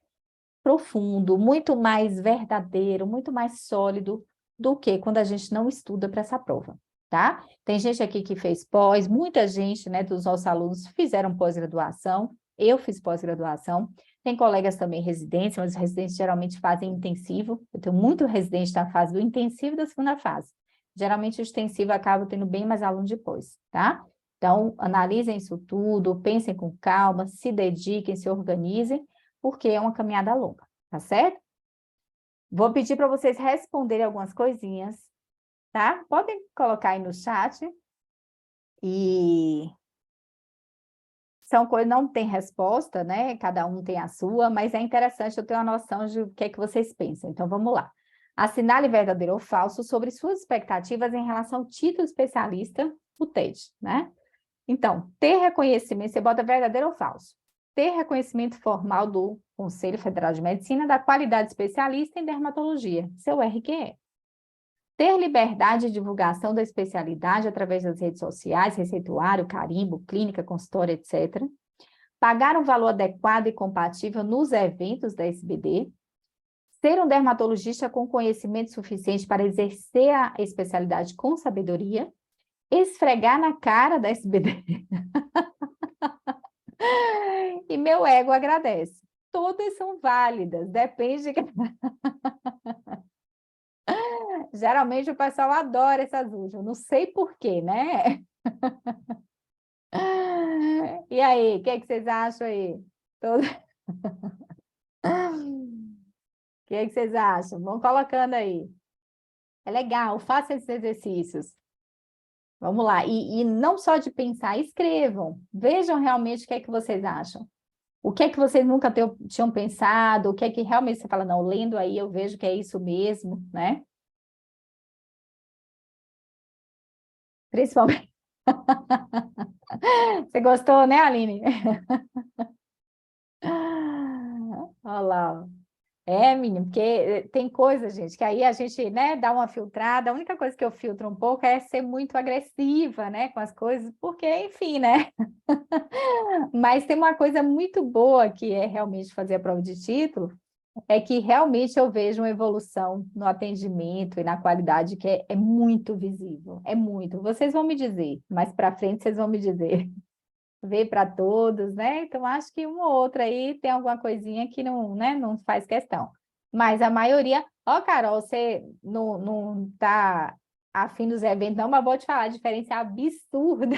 profundo, muito mais verdadeiro, muito mais sólido do que quando a gente não estuda para essa prova, tá? Tem gente aqui que fez pós, muita gente, né, dos nossos alunos fizeram pós-graduação, eu fiz pós-graduação, tem colegas também residentes, mas os residentes geralmente fazem intensivo, eu tenho muito residente na fase do intensivo e da segunda fase. Geralmente o extensivo acaba tendo bem mais aluno depois, tá? Então, analisem isso tudo, pensem com calma, se dediquem, se organizem, porque é uma caminhada longa, tá certo? Vou pedir para vocês responderem algumas coisinhas, tá? Podem colocar aí no chat. E são coisas, não tem resposta, né? Cada um tem a sua, mas é interessante eu ter uma noção de o que é que vocês pensam. Então, vamos lá. Assinale verdadeiro ou falso sobre suas expectativas em relação ao título especialista, o TED, né? Então, ter reconhecimento, você bota verdadeiro ou falso? Ter reconhecimento formal do Conselho Federal de Medicina, da qualidade especialista em dermatologia, seu RQE. Ter liberdade de divulgação da especialidade através das redes sociais, receituário, carimbo, clínica, consultório, etc. Pagar um valor adequado e compatível nos eventos da SBD. Ser um dermatologista com conhecimento suficiente para exercer a especialidade com sabedoria. Esfregar na cara da SBD. E meu ego agradece. Todas são válidas, depende de... Geralmente o pessoal adora essas últimas, não sei por quê, né? E aí, o que é que vocês acham aí? Todo... O que é que vocês acham? Vão colocando aí. É legal, faça esses exercícios. Vamos lá. E não só de pensar, escrevam. Vejam realmente o que é que vocês acham. O que é que vocês nunca tinham pensado? O que é que realmente você fala, não, lendo aí eu vejo que é isso mesmo, né? Principalmente. Você gostou, né, Aline? Olha lá. É, menino, porque tem coisa, gente, que aí a gente, né, dá uma filtrada. A única coisa que eu filtro um pouco é ser muito agressiva, né, com as coisas, porque, enfim, né? Mas tem uma coisa muito boa que é realmente fazer a prova de título, é que realmente eu vejo uma evolução no atendimento e na qualidade que é muito visível, é muito. Vocês vão me dizer, mais para frente vocês vão me dizer. Vê para todos, né? Então, acho que uma ou outra aí tem alguma coisinha que não, né, não faz questão. Mas a maioria... Ó, Carol, você não tá afim dos eventos, não, mas vou te falar, a diferença é absurda.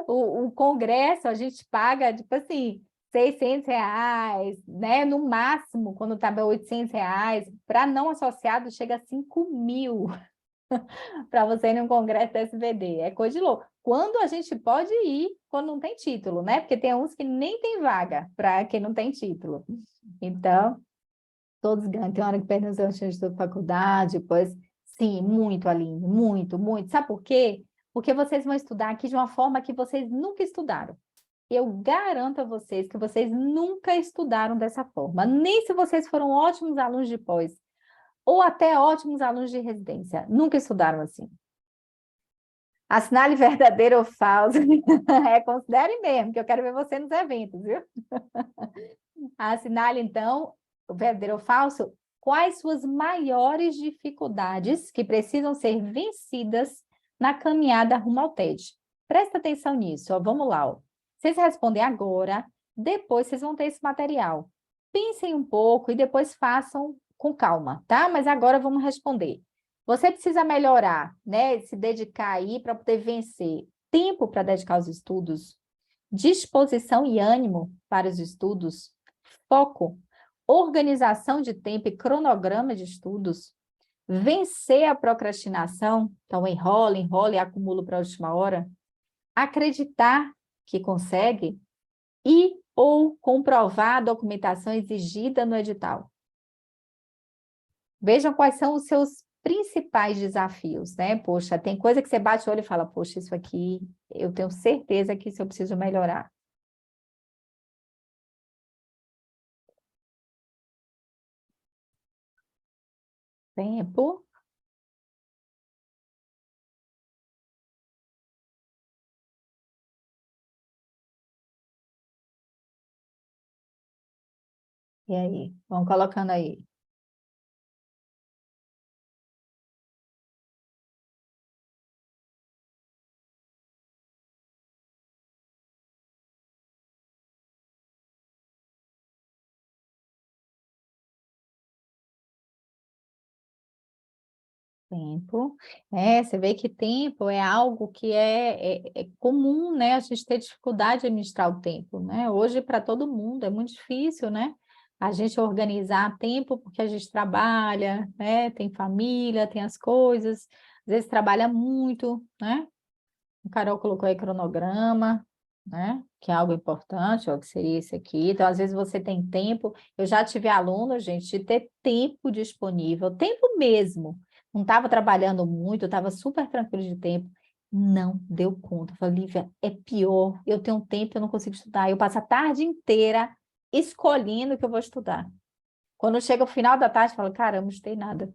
O congresso, a gente paga, tipo assim, R$ 600, né? No máximo, quando tá R$ 800. Para não associado, chega a 5.000 para você ir num congresso da SBD. É coisa de louco. Quando a gente pode ir, quando não tem título, né? Porque tem uns que nem tem vaga para quem não tem título. Então, todos ganham. Tem hora que perdem o seu estudo de faculdade, depois... Sim, muito, Aline, muito, muito. Sabe por quê? Porque vocês vão estudar aqui de uma forma que vocês nunca estudaram. Eu garanto a vocês que vocês nunca estudaram dessa forma, nem se vocês foram ótimos alunos de pós, ou até ótimos alunos de residência, nunca estudaram assim. Assinale verdadeiro ou falso. Considere mesmo, que eu quero ver você nos eventos, viu? Assinale, então, o verdadeiro ou falso. Quais suas maiores dificuldades que precisam ser vencidas na caminhada rumo ao TED? Presta atenção nisso, ó. Vamos lá. Ó. Vocês respondem agora, depois vocês vão ter esse material. Pensem um pouco e depois façam com calma, tá? Mas agora vamos responder. Você precisa melhorar, né? Se dedicar aí para poder vencer. Tempo para dedicar aos estudos, disposição e ânimo para os estudos, foco, organização de tempo e cronograma de estudos, vencer a procrastinação, então enrola e acumula para a última hora, acreditar que consegue e ou comprovar a documentação exigida no edital. Vejam quais são os seus principais desafios, né? Poxa, tem coisa que você bate o olho e fala, poxa, isso aqui eu tenho certeza que isso eu preciso melhorar. Tempo. E aí? Vamos colocando aí. Tempo. Você vê que tempo é algo que é comum, né? A gente ter dificuldade de administrar o tempo, né? Hoje, para todo mundo, é muito difícil, né? A gente organizar tempo porque a gente trabalha, né? Tem família, tem as coisas, às vezes trabalha muito, né? O Carol colocou aí cronograma, né? Que é algo importante, ó, que seria esse aqui. Então, às vezes você tem tempo. Eu já tive aluno, gente, de ter tempo disponível, tempo mesmo. Não estava trabalhando muito, estava super tranquilo de tempo. Não deu conta. Eu falei, Lívia, é pior. Eu tenho tempo, eu não consigo estudar. Eu passo a tarde inteira escolhendo o que eu vou estudar. Quando chega o final da tarde, eu falo, caramba, não estudei nada.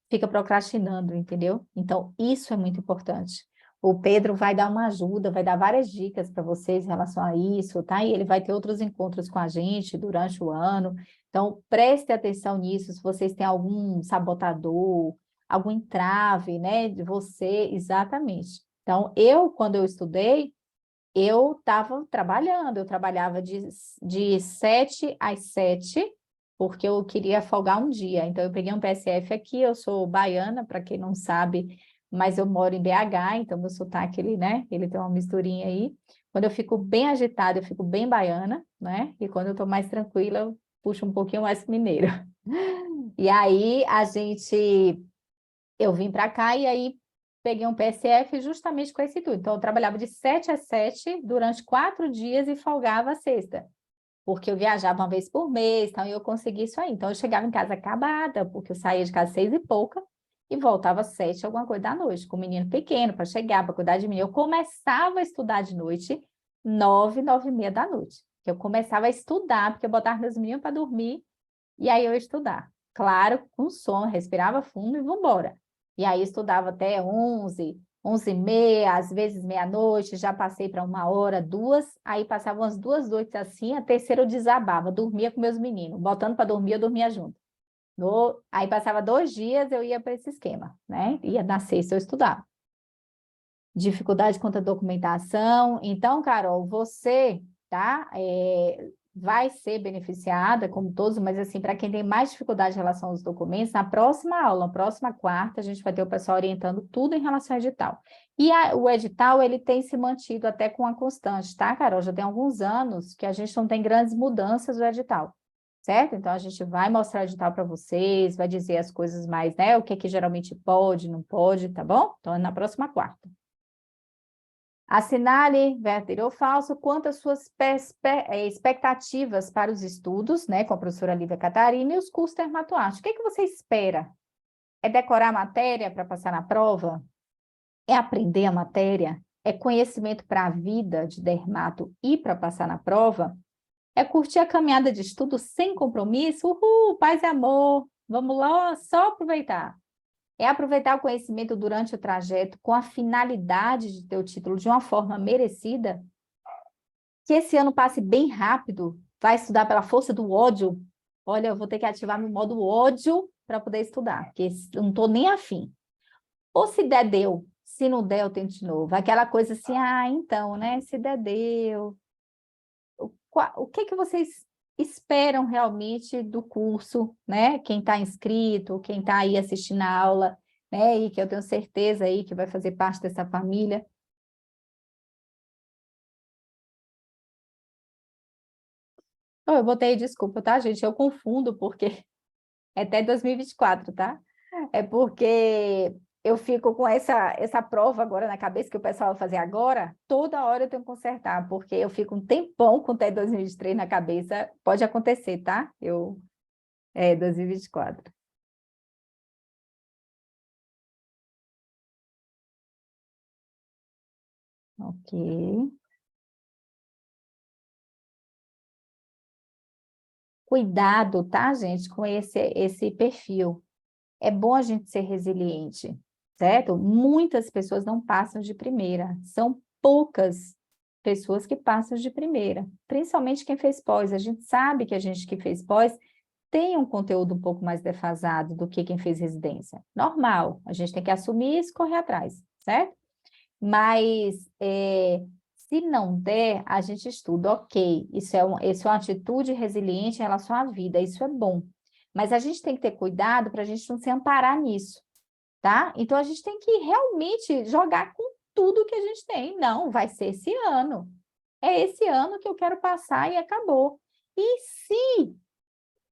Fica procrastinando, entendeu? Então, isso é muito importante. O Pedro vai dar uma ajuda, vai dar várias dicas para vocês em relação a isso, tá? E ele vai ter outros encontros com a gente durante o ano. Então, preste atenção nisso, se vocês têm algum sabotador, algum entrave, né, de você, exatamente. Então, quando eu estudei, eu estava trabalhando, eu trabalhava de 7 às 7, porque eu queria folgar um dia. Então, eu peguei um PSF aqui, eu sou baiana, para quem não sabe, mas eu moro em BH, então meu sotaque, ele, né, ele tem uma misturinha aí. Quando eu fico bem agitada, eu fico bem baiana, né? E quando eu estou mais tranquila, eu puxo um pouquinho mais mineiro. E aí, eu vim para cá e aí peguei um PSF justamente com esse intuito. Então, eu trabalhava de 7 às 7 durante 4 dias e folgava a sexta, porque eu viajava uma vez por mês, então eu consegui isso aí. Então, eu chegava em casa acabada, porque eu saía de casa 6 e pouca e voltava às 7, alguma coisa da noite, com o menino pequeno para chegar, para cuidar de mim. Eu começava a estudar de noite, 9, 9h30 da noite. Eu começava a estudar, porque eu botava meus meninos para dormir e aí eu ia estudar. Claro, com sono, respirava fundo e vamos embora. E aí estudava até 11, 11h30, às vezes meia-noite, já passei para 1 hora, 2, aí passava umas 2 noites assim, a terceira eu desabava, dormia com meus meninos, botando para dormir, eu dormia junto. Aí passava 2 dias, eu ia para esse esquema, né? Ia na sexta eu estudava. Dificuldade quanto à documentação. Então, Carol, você, tá? Vai ser beneficiada, como todos, mas assim, para quem tem mais dificuldade em relação aos documentos, na próxima aula, na próxima quarta, a gente vai ter o pessoal orientando tudo em relação ao edital. E o edital, ele tem se mantido até com a constante, tá, Carol? Já tem alguns anos que a gente não tem grandes mudanças do edital, certo? Então, a gente vai mostrar o edital para vocês, vai dizer as coisas mais, né? O que que geralmente pode, não pode, tá bom? Então, é na próxima quarta. Assinale verdadeiro ou falso quanto às suas expectativas para os estudos, né, com a professora Lívia Catarina, e os cursos dermatoáticos. O que que você espera? É decorar a matéria para passar na prova? É aprender a matéria? É conhecimento para a vida de dermato e para passar na prova? É curtir a caminhada de estudo sem compromisso? Uhul, paz e amor! Vamos lá, só aproveitar. É aproveitar o conhecimento durante o trajeto com a finalidade de ter o título de uma forma merecida, que esse ano passe bem rápido, vai estudar pela força do ódio. Olha, eu vou ter que ativar meu modo ódio para poder estudar, porque eu não estou nem afim. Ou se der, deu. Se não der, eu tento de novo. Aquela coisa assim, então, né? Se der, deu. O que que vocês esperam realmente do curso, né? Quem está inscrito, quem está aí assistindo a aula, né? E que eu tenho certeza aí que vai fazer parte dessa família. Oh, eu botei desculpa, tá, gente? Eu confundo porque é até 2024, tá? É porque eu fico com essa prova agora na cabeça que o pessoal vai fazer agora, toda hora eu tenho que consertar, porque eu fico um tempão com até 2023 na cabeça. Pode acontecer, tá? 2024. Ok. Cuidado, tá, gente, com esse perfil. É bom a gente ser resiliente, certo? Muitas pessoas não passam de primeira, são poucas pessoas que passam de primeira, principalmente quem fez pós. A gente sabe que a gente que fez pós tem um conteúdo um pouco mais defasado do que quem fez residência. Normal, a gente tem que assumir isso e correr atrás, certo? Mas se não der, a gente estuda, ok. Isso é uma atitude resiliente em relação à vida, isso é bom. Mas a gente tem que ter cuidado para a gente não se amparar nisso, tá? Então a gente tem que realmente jogar com tudo que a gente tem. Não, vai ser esse ano. É esse ano que eu quero passar e acabou. E se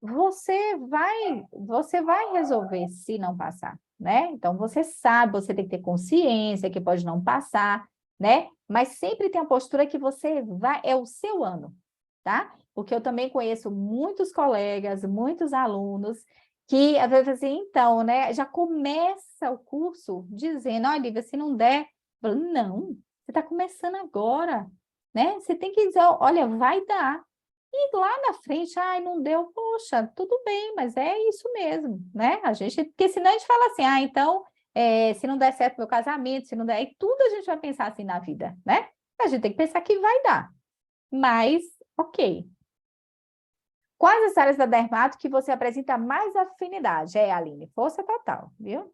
você vai resolver se não passar, né? Então, você sabe, você tem que ter consciência que pode não passar, né? Mas sempre tem a postura que você vai, é o seu ano, tá? Porque eu também conheço muitos colegas, muitos alunos, que às vezes assim, então, né? Já começa o curso dizendo, olha, Lívia, se não der, eu falo, não, você está começando agora, né? Você tem que dizer, olha, vai dar. E lá na frente, ai, não deu, poxa, tudo bem, mas é isso mesmo, né? A gente, porque senão a gente fala assim, ah, então, se não der certo meu casamento, se não der, e tudo a gente vai pensar assim na vida, né? A gente tem que pensar que vai dar, mas, ok. Quais as áreas da dermato que você apresenta mais afinidade? Aline, força total, viu?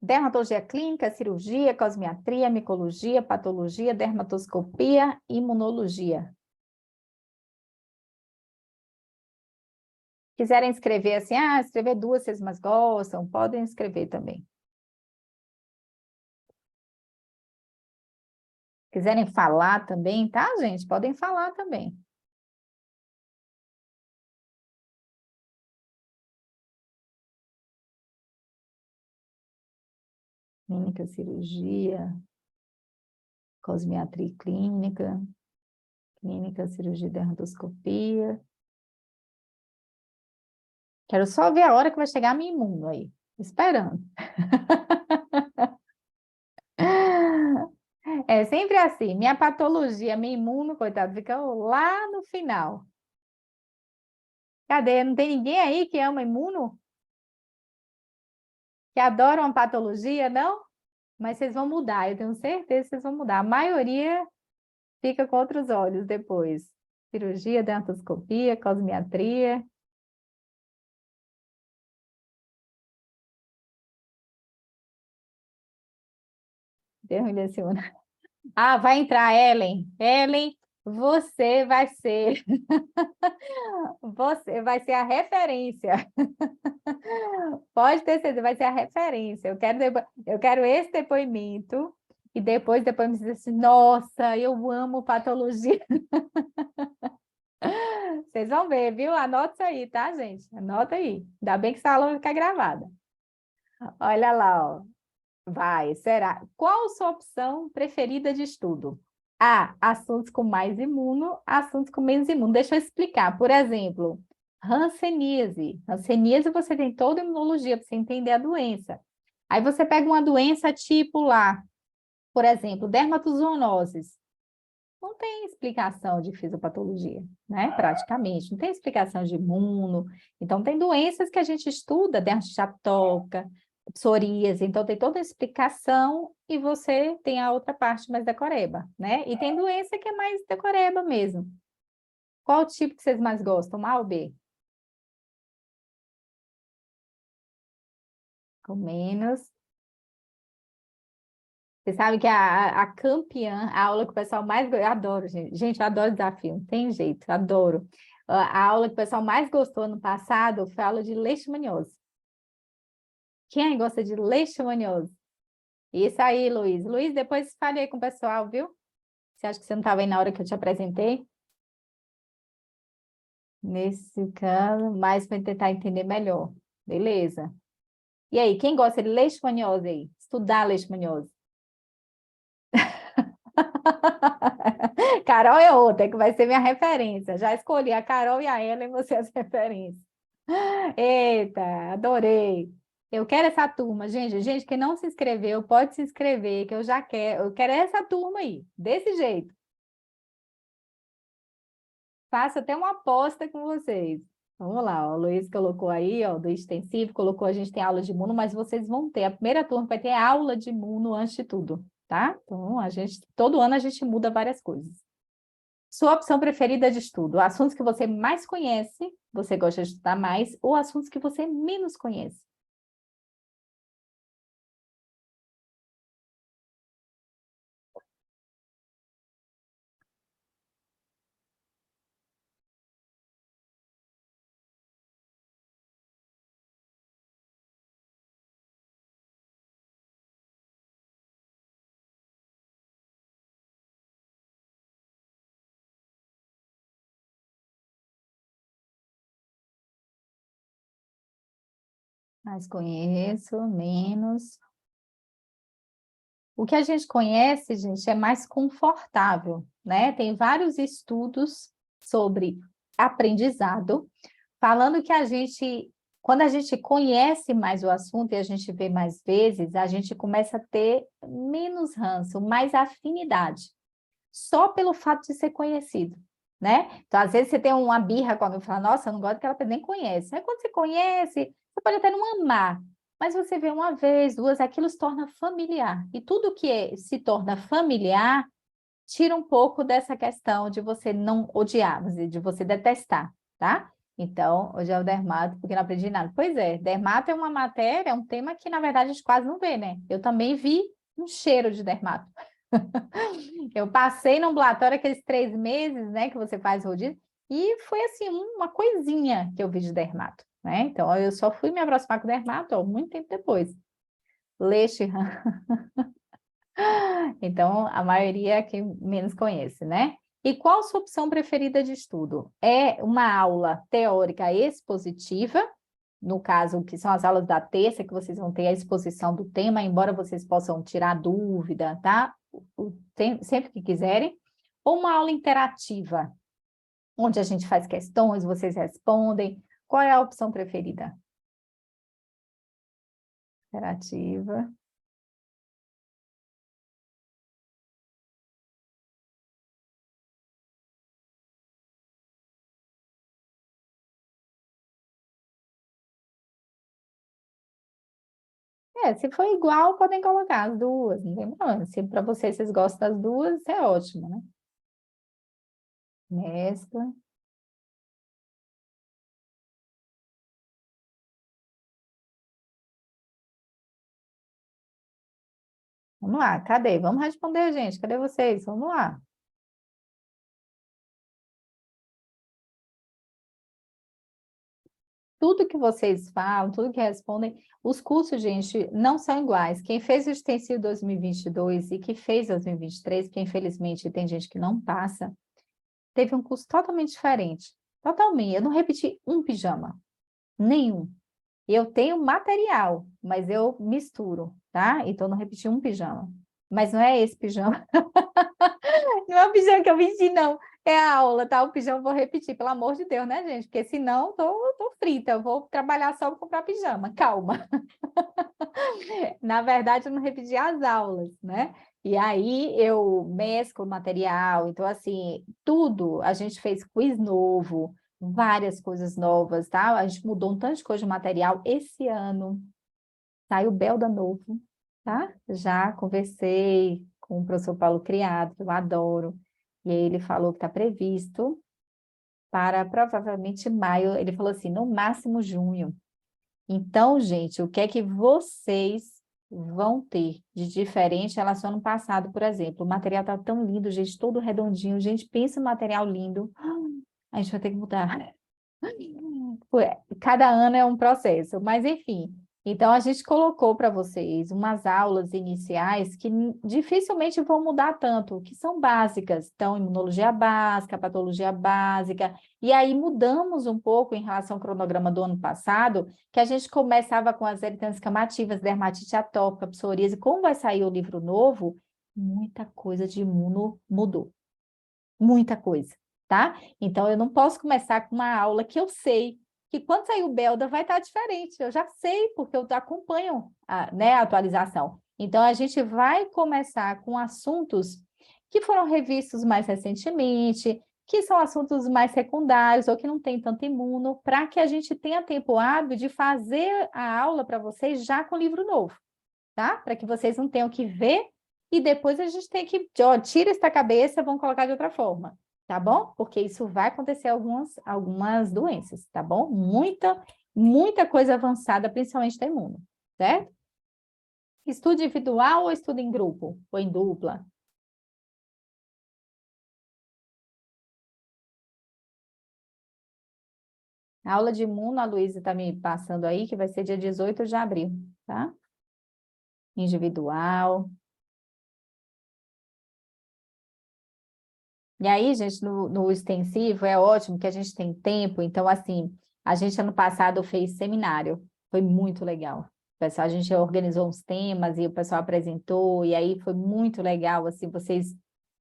Dermatologia clínica, cirurgia, cosmiatria, micologia, patologia, dermatoscopia, imunologia. Quiserem escrever assim, escrever duas vocês mais gostam, podem escrever também. Quiserem falar também, tá, gente? Podem falar também. Clínica, cirurgia, cosmiatria clínica, clínica, cirurgia, dermatoscopia. Quero só ver a hora que vai chegar a minha imuno aí. Esperando. É sempre assim. Minha patologia, minha imuno, coitado, fica lá no final. Cadê? Não tem ninguém aí que ama imuno? Que adora uma patologia, não? Mas vocês vão mudar, eu tenho certeza que vocês vão mudar. A maioria fica com outros olhos depois. Cirurgia, dentoscopia, cosmiatria. Derrubeciona. Ah, vai entrar, Ellen. Ellen, você vai ser. Você vai ser a referência. Pode ter certeza, vai ser a referência. Eu quero esse depoimento. E depois me diz assim, nossa, eu amo patologia. Vocês vão ver, viu? Anota isso aí, tá, gente? Anota aí. Ainda bem que essa aula fica gravada. Olha lá, ó. Vai, será? Qual a sua opção preferida de estudo? A, assuntos com mais imuno, assuntos com menos imuno. Deixa eu explicar. Por exemplo, hanseníase. Hanseníase você tem toda a imunologia para você entender a doença. Aí você pega uma doença tipo lá, por exemplo, dermatozoonoses. Não tem explicação de fisiopatologia, né? Praticamente. Não tem explicação de imuno. Então, tem doenças que a gente estuda, dermatite atópica, psoríase. Então, tem toda a explicação e você tem a outra parte mais decoreba, né? E tem doença que é mais decoreba mesmo. Qual o tipo que vocês mais gostam, A ou B? Com menos. Você sabe que a campeã, a aula que o pessoal mais... Eu adoro, gente. Gente, eu adoro desafio. Não tem jeito, adoro. A aula que o pessoal mais gostou ano passado foi a aula de leishmaniose. Quem aí gosta de leishmaniose? Isso aí, Luiz. Luiz, depois fale aí com o pessoal, viu? Você acha que você não estava aí na hora que eu te apresentei? Nesse caso, mais para tentar entender melhor. Beleza. E aí, quem gosta de leishmaniose aí? Estudar leishmaniose. Carol é outra, que vai ser minha referência. Já escolhi a Carol e a Ellen, você as referências. Eita, adorei. Eu quero essa turma, gente. Gente, quem não se inscreveu, pode se inscrever, que eu já quero. Eu quero essa turma aí, desse jeito. Faço até uma aposta com vocês. Vamos lá, ó, o Luiz colocou aí, ó, do extensivo, colocou a gente tem aula de imuno, mas vocês vão ter, a primeira turma vai ter aula de imuno antes de tudo, tá? Então, todo ano a gente muda várias coisas. Sua opção preferida de estudo, assuntos que você mais conhece, você gosta de estudar mais, ou assuntos que você menos conhece? Mais conheço, menos. O que a gente conhece, gente, é mais confortável, né? Tem vários estudos sobre aprendizado, falando que quando a gente conhece mais o assunto e a gente vê mais vezes, a gente começa a ter menos ranço, mais afinidade, só pelo fato de ser conhecido. né? Então, às vezes, você tem uma birra com alguém e fala, nossa, eu não gosto daquela pessoa, nem conhece. Aí, quando você conhece, você pode até não amar, mas você vê uma vez, duas, aquilo se torna familiar. E tudo que se torna familiar, tira um pouco dessa questão de você não odiar, de você detestar, tá? Então, hoje é o dermato, porque não aprendi nada. Pois é, dermato é uma matéria, é um tema que, na verdade, a gente quase não vê, né? Eu também vi um cheiro de dermato. Eu passei no ambulatório aqueles 3 meses, né, que você faz rodízio, e foi, assim, uma coisinha que eu vi de dermato, né? Então, eu só fui me aproximar com o dermato, ó, muito tempo depois. Leite. Então, a maioria é quem menos conhece, né? E qual a sua opção preferida de estudo? É uma aula teórica expositiva, no caso, que são as aulas da terça, que vocês vão ter a exposição do tema, embora vocês possam tirar dúvida, tá? Sempre que quiserem. Ou uma aula interativa, onde a gente faz questões, vocês respondem. Qual é a opção preferida? Interativa. É, se for igual, podem colocar as duas, não tem problema. Se para vocês gostam das duas, é ótimo, né? Mescla. Vamos lá, cadê? Vamos responder, gente. Cadê vocês? Vamos lá. Tudo que vocês falam, tudo que respondem, os cursos, gente, não são iguais. Quem fez o extensivo 2022 e que fez 2023, porque infelizmente tem gente que não passa, teve um curso totalmente diferente. Totalmente. Eu não repeti um pijama, nenhum. Eu tenho material, mas eu misturo, tá? Então, eu não repeti um pijama. Mas não é esse pijama. Não é o pijama que eu vesti, não. É a aula, tá? O pijama eu vou repetir, pelo amor de Deus, né, gente? Porque senão tô frita. Eu vou trabalhar só para comprar pijama. Calma. Na verdade, eu não repeti as aulas, né? E aí eu mesclo material. Então, assim, tudo. A gente fez quiz novo, várias coisas novas, tá? A gente mudou um tanto de coisa de material. Esse ano saiu Belda novo, tá? Já conversei com o professor Paulo Criado, que eu adoro. E aí ele falou que está previsto para provavelmente maio. Ele falou assim, no máximo junho. Então, gente, o que é que vocês vão ter de diferente em relação ao ano passado, por exemplo? O material está tão lindo, gente, todo redondinho. Gente, pensa em material lindo. A gente vai ter que mudar. Cada ano é um processo, mas enfim. Então, a gente colocou para vocês umas aulas iniciais que dificilmente vão mudar tanto, que são básicas. Então, imunologia básica, patologia básica. E aí mudamos um pouco em relação ao cronograma do ano passado, que a gente começava com as eritâncias camativas, dermatite atópica, psoríase. Como vai sair o livro novo, muita coisa de imuno mudou. Muita coisa, tá? Então, eu não posso começar com uma aula que eu sei que quando sair o Belda vai estar diferente. Eu já sei, porque eu acompanho né, a atualização. Então, a gente vai começar com assuntos que foram revistos mais recentemente, que são assuntos mais secundários ou que não tem tanto imuno, para que a gente tenha tempo hábil de fazer a aula para vocês já com livro novo, tá? Para que vocês não tenham que ver e depois a gente tem que, ó, tira esta cabeça, vamos colocar de outra forma, tá bom? Porque isso vai acontecer algumas doenças, tá bom? Muita coisa avançada, principalmente da imuno, certo? Estudo individual ou estudo em grupo? Ou em dupla? A aula de imuno, a Luísa está me passando aí, que vai ser dia 18 de abril, tá? Individual. E aí, gente, no extensivo é ótimo que a gente tem tempo. Então, assim, a gente ano passado fez seminário, foi muito legal. O pessoal, a gente organizou uns temas e o pessoal apresentou, e aí foi muito legal, assim, vocês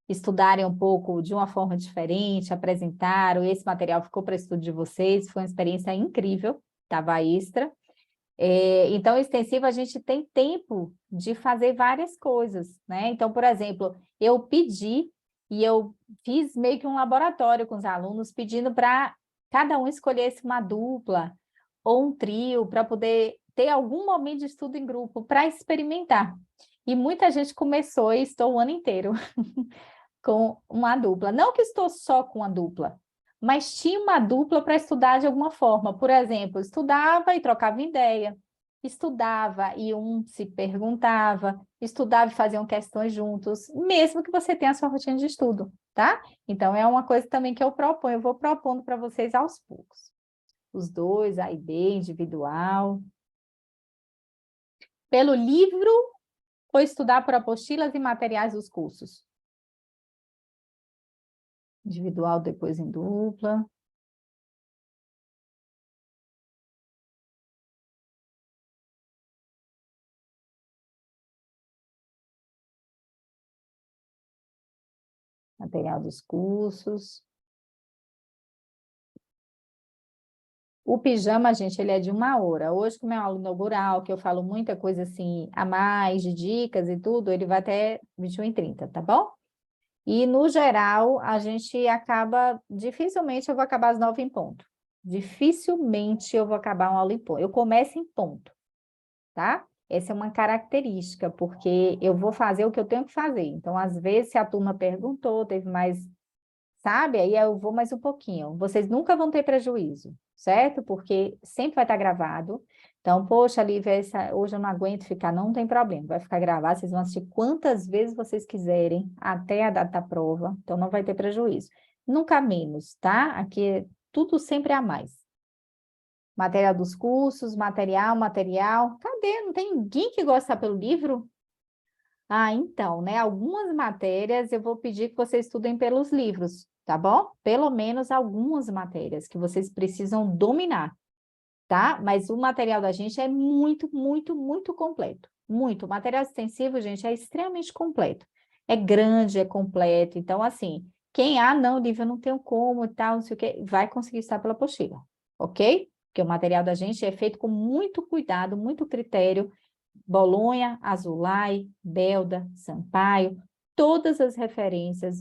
estudarem um pouco de uma forma diferente, apresentaram, esse material ficou para estudo de vocês, foi uma experiência incrível, estava extra. Então, extensivo, a gente tem tempo de fazer várias coisas, né? Então, por exemplo, eu pedi e eu fiz meio que um laboratório com os alunos, pedindo para cada um escolhesse uma dupla ou um trio, para poder ter algum momento de estudo em grupo, para experimentar. E muita gente começou e estou o ano inteiro com uma dupla. Não que estou só com uma dupla, mas tinha uma dupla para estudar de alguma forma. Por exemplo, estudava e trocava ideia, estudava e um se perguntava, estudava e faziam questões juntos, mesmo que você tenha a sua rotina de estudo, tá? Então, é uma coisa também que eu proponho, eu vou propondo para vocês aos poucos. Os dois, A e B, individual. Pelo livro ou estudar por apostilas e materiais dos cursos? Individual, depois em dupla. Material dos cursos. O pijama, gente, ele é de 1 hora. Hoje, como é uma aula inaugural, que eu falo muita coisa assim, a mais, de dicas e tudo, ele vai até 21h30, tá bom? E, no geral, a gente acaba, dificilmente eu vou acabar às 9 em ponto. Dificilmente eu vou acabar uma aula em ponto. Eu começo em ponto, tá? Essa é uma característica, porque eu vou fazer o que eu tenho que fazer. Então, às vezes, se a turma perguntou, teve mais, sabe? Aí eu vou mais um pouquinho. Vocês nunca vão ter prejuízo, certo? Porque sempre vai estar gravado. Então, poxa, Lívia, hoje eu não aguento ficar, não tem problema. Vai ficar gravado, vocês vão assistir quantas vezes vocês quiserem, até a data da prova. Então, não vai ter prejuízo. Nunca menos, tá? Aqui é tudo sempre a mais. Material dos cursos, material. Cadê? Não tem ninguém que gosta pelo livro? Ah, então, né? Algumas matérias eu vou pedir que vocês estudem pelos livros, tá bom? Pelo menos algumas matérias que vocês precisam dominar, tá? Mas o material da gente é muito, muito, muito completo. Muito. O material extensivo, gente, é extremamente completo. É grande, é completo. Então, assim, não, Lívia, eu não tenho como e tal, não sei o quê, vai conseguir estar pela apostila, ok? Porque o material da gente é feito com muito cuidado, muito critério. Bolonha, Azulay, Belda, Sampaio, todas as referências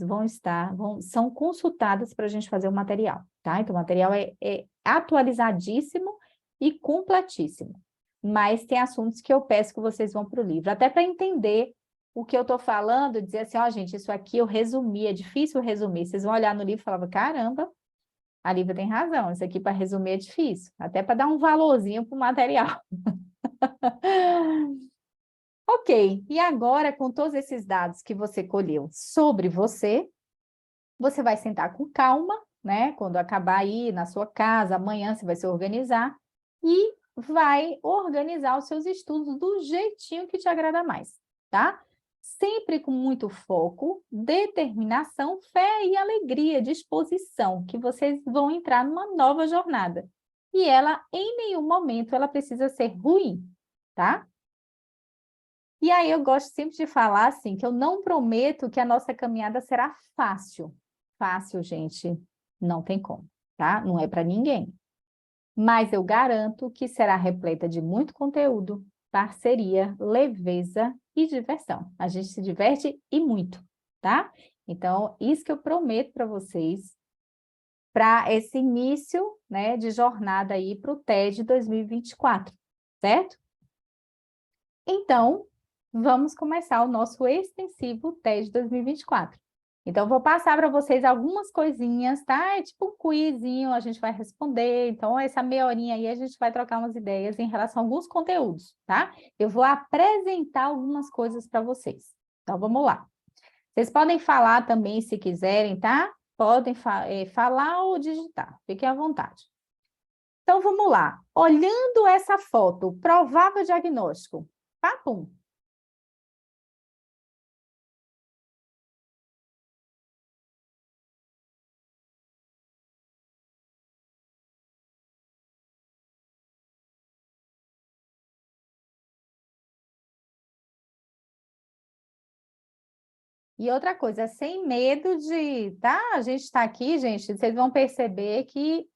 são consultadas para a gente fazer o material, tá? Então, o material é atualizadíssimo e completíssimo. Mas tem assuntos que eu peço que vocês vão para o livro, até para entender o que eu estou falando, dizer assim, ó, gente, isso aqui eu resumi, é difícil resumir. Vocês vão olhar no livro e falar, caramba, a Lívia tem razão, isso aqui para resumir é difícil, até para dar um valorzinho para o material. Ok, e agora, com todos esses dados que você colheu sobre você, você vai sentar com calma, né? Quando acabar aí na sua casa, amanhã você vai se organizar e vai organizar os seus estudos do jeitinho que te agrada mais, tá? Sempre com muito foco, determinação, fé e alegria, disposição, que vocês vão entrar numa nova jornada. E ela, em nenhum momento, ela precisa ser ruim, tá? E aí eu gosto sempre de falar assim, que eu não prometo que a nossa caminhada será fácil. Fácil, gente, não tem como, tá? Não é para ninguém. Mas eu garanto que será repleta de muito conteúdo, parceria, leveza e diversão. A gente se diverte e muito, tá? Então, isso que eu prometo para vocês, para esse início, né, de jornada aí para o TED 2024, certo? Então, vamos começar o nosso extensivo TED 2024. Então, vou passar para vocês algumas coisinhas, tá? É tipo um quizinho, a gente vai responder. Então, essa meia horinha aí, a gente vai trocar umas ideias em relação a alguns conteúdos, tá? Eu vou apresentar algumas coisas para vocês. Então, vamos lá. Vocês podem falar também, se quiserem, tá? Podem falar ou digitar, fiquem à vontade. Então, vamos lá. Olhando essa foto, provável diagnóstico. Papum. E outra coisa, sem medo de, tá? A gente está aqui, gente, vocês vão perceber que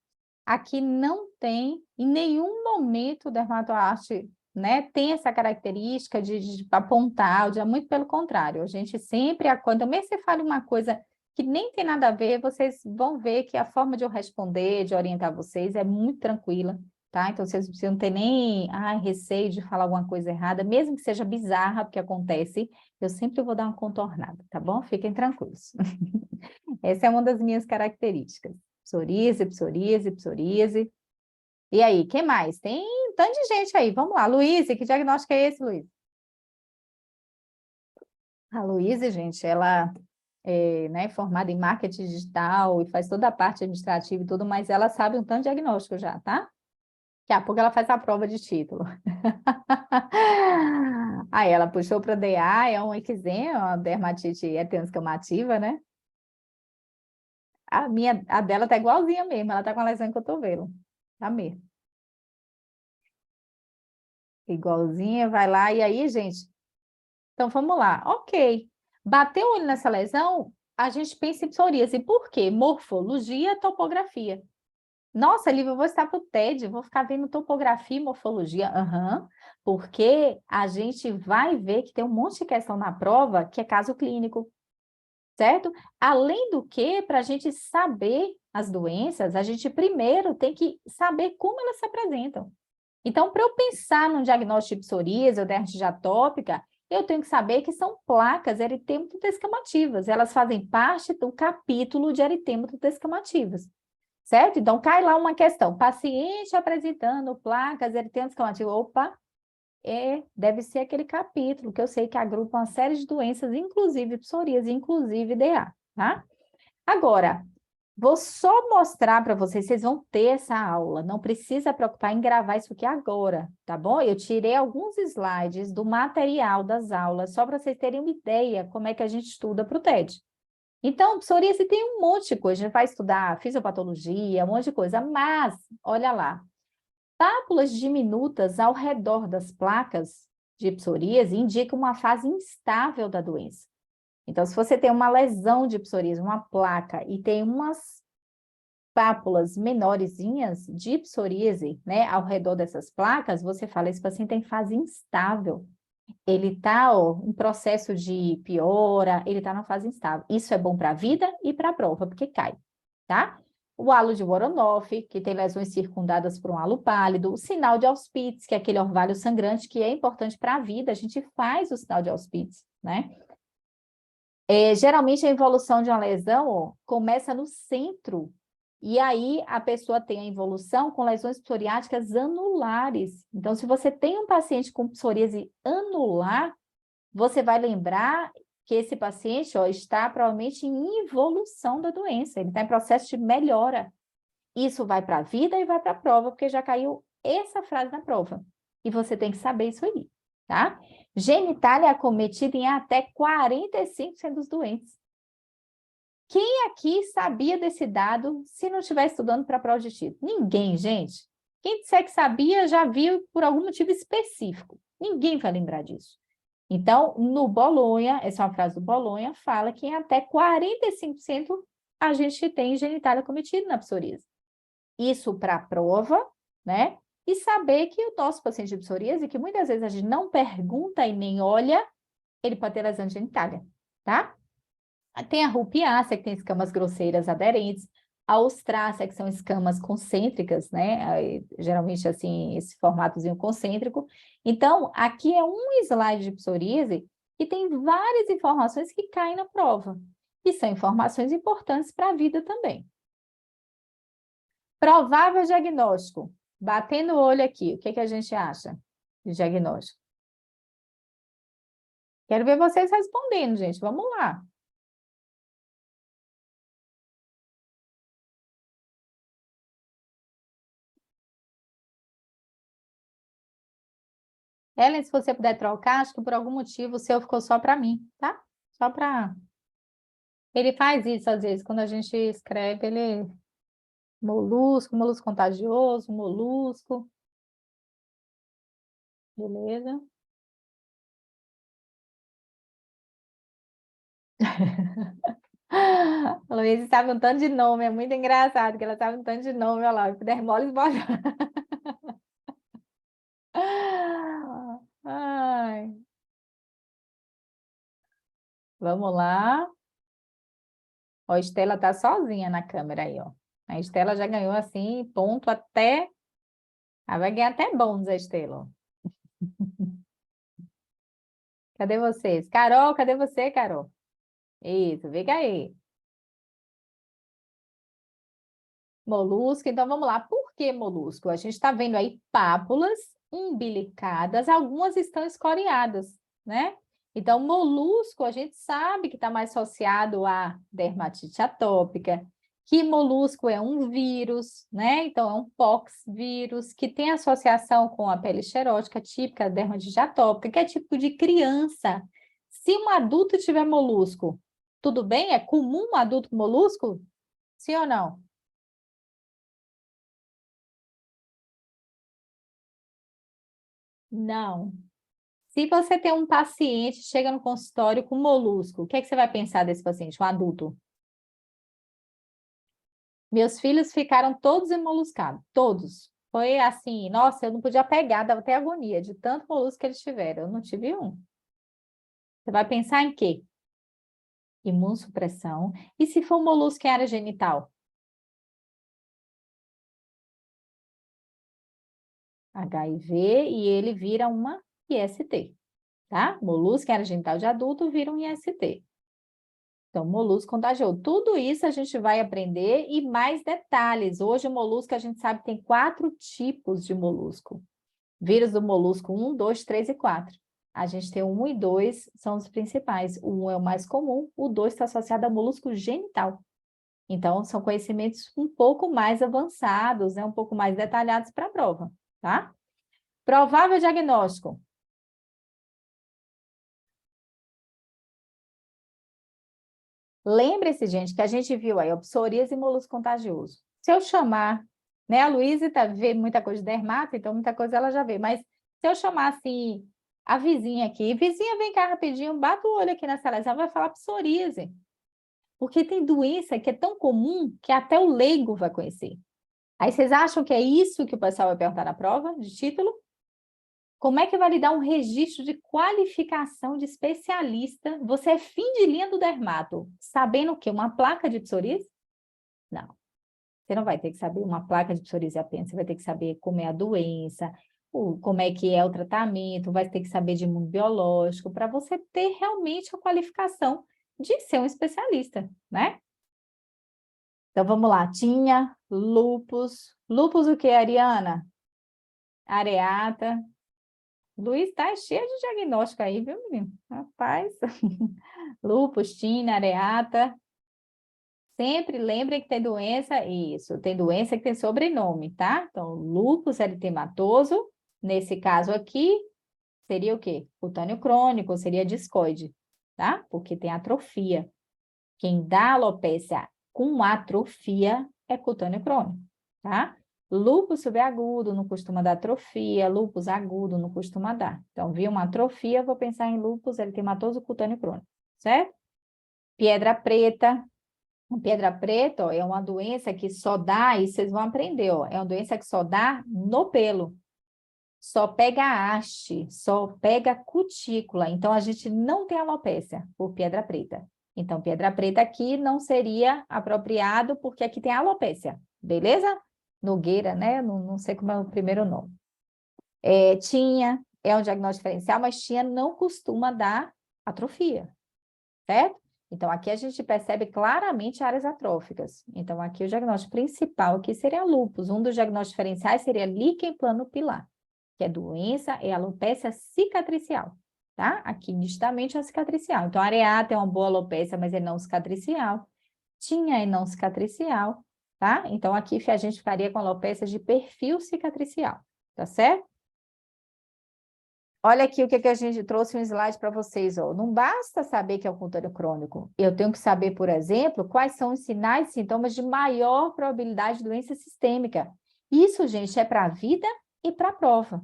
aqui não tem, em nenhum momento, o dermatoarte, né, tem essa característica de apontar, muito pelo contrário, a gente sempre, quando mesmo você fala uma coisa que nem tem nada a ver, vocês vão ver que a forma de eu responder, de orientar vocês é muito tranquila, tá? Então, vocês não precisam ter nem receio de falar alguma coisa errada, mesmo que seja bizarra, porque acontece, eu sempre vou dar uma contornada, tá bom? Fiquem tranquilos. Essa é uma das minhas características. Psoríase, psoríase, psoríase. E aí, quem mais? Tem um tanto de gente aí. Vamos lá. Luiz, que diagnóstico é esse, Luiz? A Luísa, gente, ela é, né, formada em marketing digital e faz toda a parte administrativa e tudo, mas ela sabe um tanto de diagnóstico já, tá? Daqui a pouco ela faz a prova de título. Aí ela puxou para DA, é um eczema, uma dermatite etioscamativa, né? A dela tá igualzinha mesmo, ela tá com a lesão em cotovelo. Tá mesmo. Igualzinha, vai lá. E aí, gente, então vamos lá. Ok. Bateu o olho nessa lesão, a gente pensa em psoríase. Por quê? Morfologia, topografia. Nossa, Lívia, eu vou estar para o TED, vou ficar vendo topografia e morfologia. Aham, porque a gente vai ver que tem um monte de questão na prova que é caso clínico, certo? Além do que, para a gente saber as doenças, a gente primeiro tem que saber como elas se apresentam. Então, para eu pensar num diagnóstico de psoríase ou dermatite atópica, eu tenho que saber que são placas eritêmato-descamativas. Elas fazem parte do capítulo de eritêmato-descamativas, certo? Então, cai lá uma questão. Paciente apresentando placas eritêmato-descamativas. Opa, deve ser aquele capítulo que eu sei que agrupa uma série de doenças, inclusive psoríase, inclusive DA, tá? Agora, vou só mostrar para vocês, vocês vão ter essa aula, não precisa preocupar em gravar isso aqui agora, tá bom? Eu tirei alguns slides do material das aulas, só para vocês terem uma ideia como é que a gente estuda para o TED. Então, psoríase tem um monte de coisa, a gente vai estudar fisiopatologia, um monte de coisa, mas, olha lá, pápulas diminutas ao redor das placas de psoríase indicam uma fase instável da doença. Então, se você tem uma lesão de psoríase, uma placa, e tem umas pápulas menorzinhas de psoríase, né, ao redor dessas placas, você fala, esse paciente tem fase instável. Ele está em processo de piora, ele está na fase instável. Isso é bom para a vida e para a prova, porque cai, tá? O halo de Voronoff, que tem lesões circundadas por um halo pálido, o sinal de Auspitz, que é aquele orvalho sangrante, que é importante para a vida, a gente faz o sinal de Auspitz, né? Geralmente a evolução de uma lesão, ó, começa no centro, e aí a pessoa tem a evolução com lesões psoriáticas anulares. Então, se você tem um paciente com psoríase anular, você vai lembrar que esse paciente, ó, está provavelmente em evolução da doença, ele está em processo de melhora. Isso vai para a vida e vai para a prova, porque já caiu essa frase na prova. E você tem que saber isso aí, tá? Genitália é acometida em até 45% dos doentes. Quem aqui sabia desse dado se não estiver estudando para a prova de título? Ninguém, gente. Quem disser que sabia já viu por algum motivo específico. Ninguém vai lembrar disso. Então, no Bolonha, essa é uma frase do Bolonha, fala que em até 45% a gente tem genitália acometida na psoríase. Isso para a prova, né? E saber que o nosso paciente de psoríase, que muitas vezes a gente não pergunta e nem olha, ele pode ter lesão de genitália, tá? Tem a rupiácea, que tem escamas grosseiras aderentes, a ostrácea, que são escamas concêntricas, né? Geralmente, assim, esse formatozinho concêntrico. Então, aqui é um slide de psoríase que tem várias informações que caem na prova. E são informações importantes para a vida também. Provável diagnóstico. Batendo o olho aqui, o que a gente acha de diagnóstico? Quero ver vocês respondendo, gente. Vamos lá. Ellen, se você puder trocar, acho que por algum motivo o seu ficou só para mim, tá? Só para... Ele faz isso às vezes, quando a gente escreve, ele... Molusco, molusco contagioso, molusco. Beleza. A Luísa sabe um tanto de nome, é muito engraçado que ela sabe um tanto de nome, olha lá, epidermólise bordosa. Ai, vamos lá. Ó, a Estela tá sozinha na câmera aí, ó. A Estela já ganhou, assim, ponto até... Ela vai ganhar até bônus, a Estela. Cadê vocês? Carol, cadê você, Carol? Isso, vem aí. Molusco, então vamos lá. Por que molusco? A gente está vendo aí pápulas umbilicadas, algumas estão escoriadas, né? Então, molusco, a gente sabe que está mais associado a dermatite atópica, que molusco é um vírus, né? Então, é um pox vírus, que tem associação com a pele xerótica, típica da dermatite atópica, que é típico de criança. Se um adulto tiver molusco, tudo bem? É comum um adulto com molusco? Sim ou não? Não. Se você tem um paciente, chega no consultório com molusco, o que é que você vai pensar desse paciente, um adulto? Meus filhos ficaram todos emoluscados, todos. Foi assim, nossa, eu não podia pegar, dava até agonia de tanto molusco que eles tiveram. Eu não tive um. Você vai pensar em quê? Imunossupressão. E se for molusco em área genital? HIV e ele vira uma IST, tá? Molusco em área genital de adulto vira um IST. Então, molusco contagioso. Tudo isso a gente vai aprender e mais detalhes. Hoje, o molusco, a gente sabe que tem 4 tipos de molusco. Vírus do molusco 1, 2, 3 e 4. A gente tem o 1 e 2, são os principais. O 1 é o mais comum, o 2 está associado a molusco genital. Então, são conhecimentos um pouco mais avançados, né? Um pouco mais detalhados para a prova, tá? Provável diagnóstico. Lembre-se, gente, que a gente viu aí, ó, psoríase e molusco contagioso. Se eu chamar, né, a Luísa vê muita coisa de dermato, então muita coisa ela já vê, mas se eu chamar, assim, a vizinha aqui, vizinha, vem cá rapidinho, bata o olho aqui na sala, ela vai falar psoríase. Porque tem doença que é tão comum que até o leigo vai conhecer. Aí vocês acham que é isso que o pessoal vai perguntar na prova, de título? Como é que vai lhe dar um registro de qualificação de especialista? Você é fim de linha do dermato, sabendo o quê? Uma placa de psoríase? Não. Você não vai ter que saber uma placa de psoríase apenas, você vai ter que saber como é a doença, como é que é o tratamento, vai ter que saber de imunobiológico, para você ter realmente a qualificação de ser um especialista, né? Então, vamos lá. Tinha lúpus. Lúpus o que, Ariana? Areata. Luiz está cheio de diagnóstico aí, viu, menino? Rapaz. Lúpus, tina, areata. Sempre lembrem que tem doença, isso, tem doença que tem sobrenome, tá? Então, lúpus eritematoso, nesse caso aqui, seria o quê? Cutâneo crônico, seria discoide, tá? Porque tem atrofia. Quem dá alopecia com atrofia é cutâneo crônico, tá? Lúpus subagudo não costuma dar atrofia, lúpus agudo não costuma dar. Então, vi uma atrofia, vou pensar em lúpus eritematoso cutâneo crônico, certo? Pedra preta. Pedra preta, ó, é uma doença que só dá, e vocês vão aprender, ó, é uma doença que só dá no pelo. Só pega haste, só pega cutícula. Então, a gente não tem alopécia por pedra preta. Então, pedra preta aqui não seria apropriado, porque aqui tem alopécia, beleza? Nogueira, né? Não sei como é o primeiro nome. Tinha, é um diagnóstico diferencial, mas tinha não costuma dar atrofia, certo? Então, aqui a gente percebe claramente áreas atróficas. Então, aqui o diagnóstico principal aqui seria lúpus. Um dos diagnósticos diferenciais seria líquen planopilar, que é doença, é alopecia cicatricial, tá? Aqui, nitidamente, é cicatricial. Então, areata é uma boa alopecia, mas é não cicatricial. Tinha é não cicatricial, tá? Então, aqui a gente ficaria com alopecia de perfil cicatricial, tá certo? Olha aqui o que a gente trouxe um slide para vocês, ó. Não basta saber que é um cutâneo crônico. Eu tenho que saber, por exemplo, quais são os sinais e sintomas de maior probabilidade de doença sistêmica. Isso, gente, é para a vida e para a prova.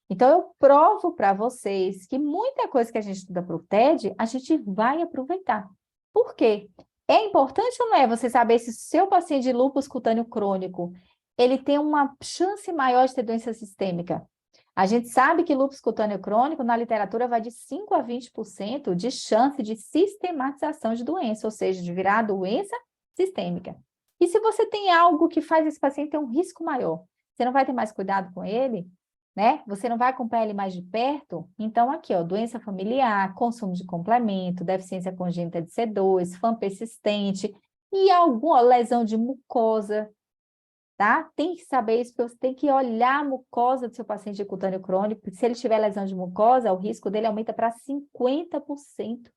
Então, eu provo para vocês que muita coisa que a gente estuda para o TED, a gente vai aproveitar. Por quê? É importante ou não é você saber se o seu paciente de lúpus cutâneo crônico, ele tem uma chance maior de ter doença sistêmica? A gente sabe que lúpus cutâneo crônico, na literatura, vai de 5 a 20% de chance de sistematização de doença, ou seja, de virar a doença sistêmica. E se você tem algo que faz esse paciente ter um risco maior, você não vai ter mais cuidado com ele, né? Você não vai acompanhar ele mais de perto? Então, aqui, ó, doença familiar, consumo de complemento, deficiência congênita de C2, FAM persistente e alguma lesão de mucosa, tá? Tem que saber isso, porque você tem que olhar a mucosa do seu paciente de cutâneo crônico, porque se ele tiver lesão de mucosa, o risco dele aumenta para 50%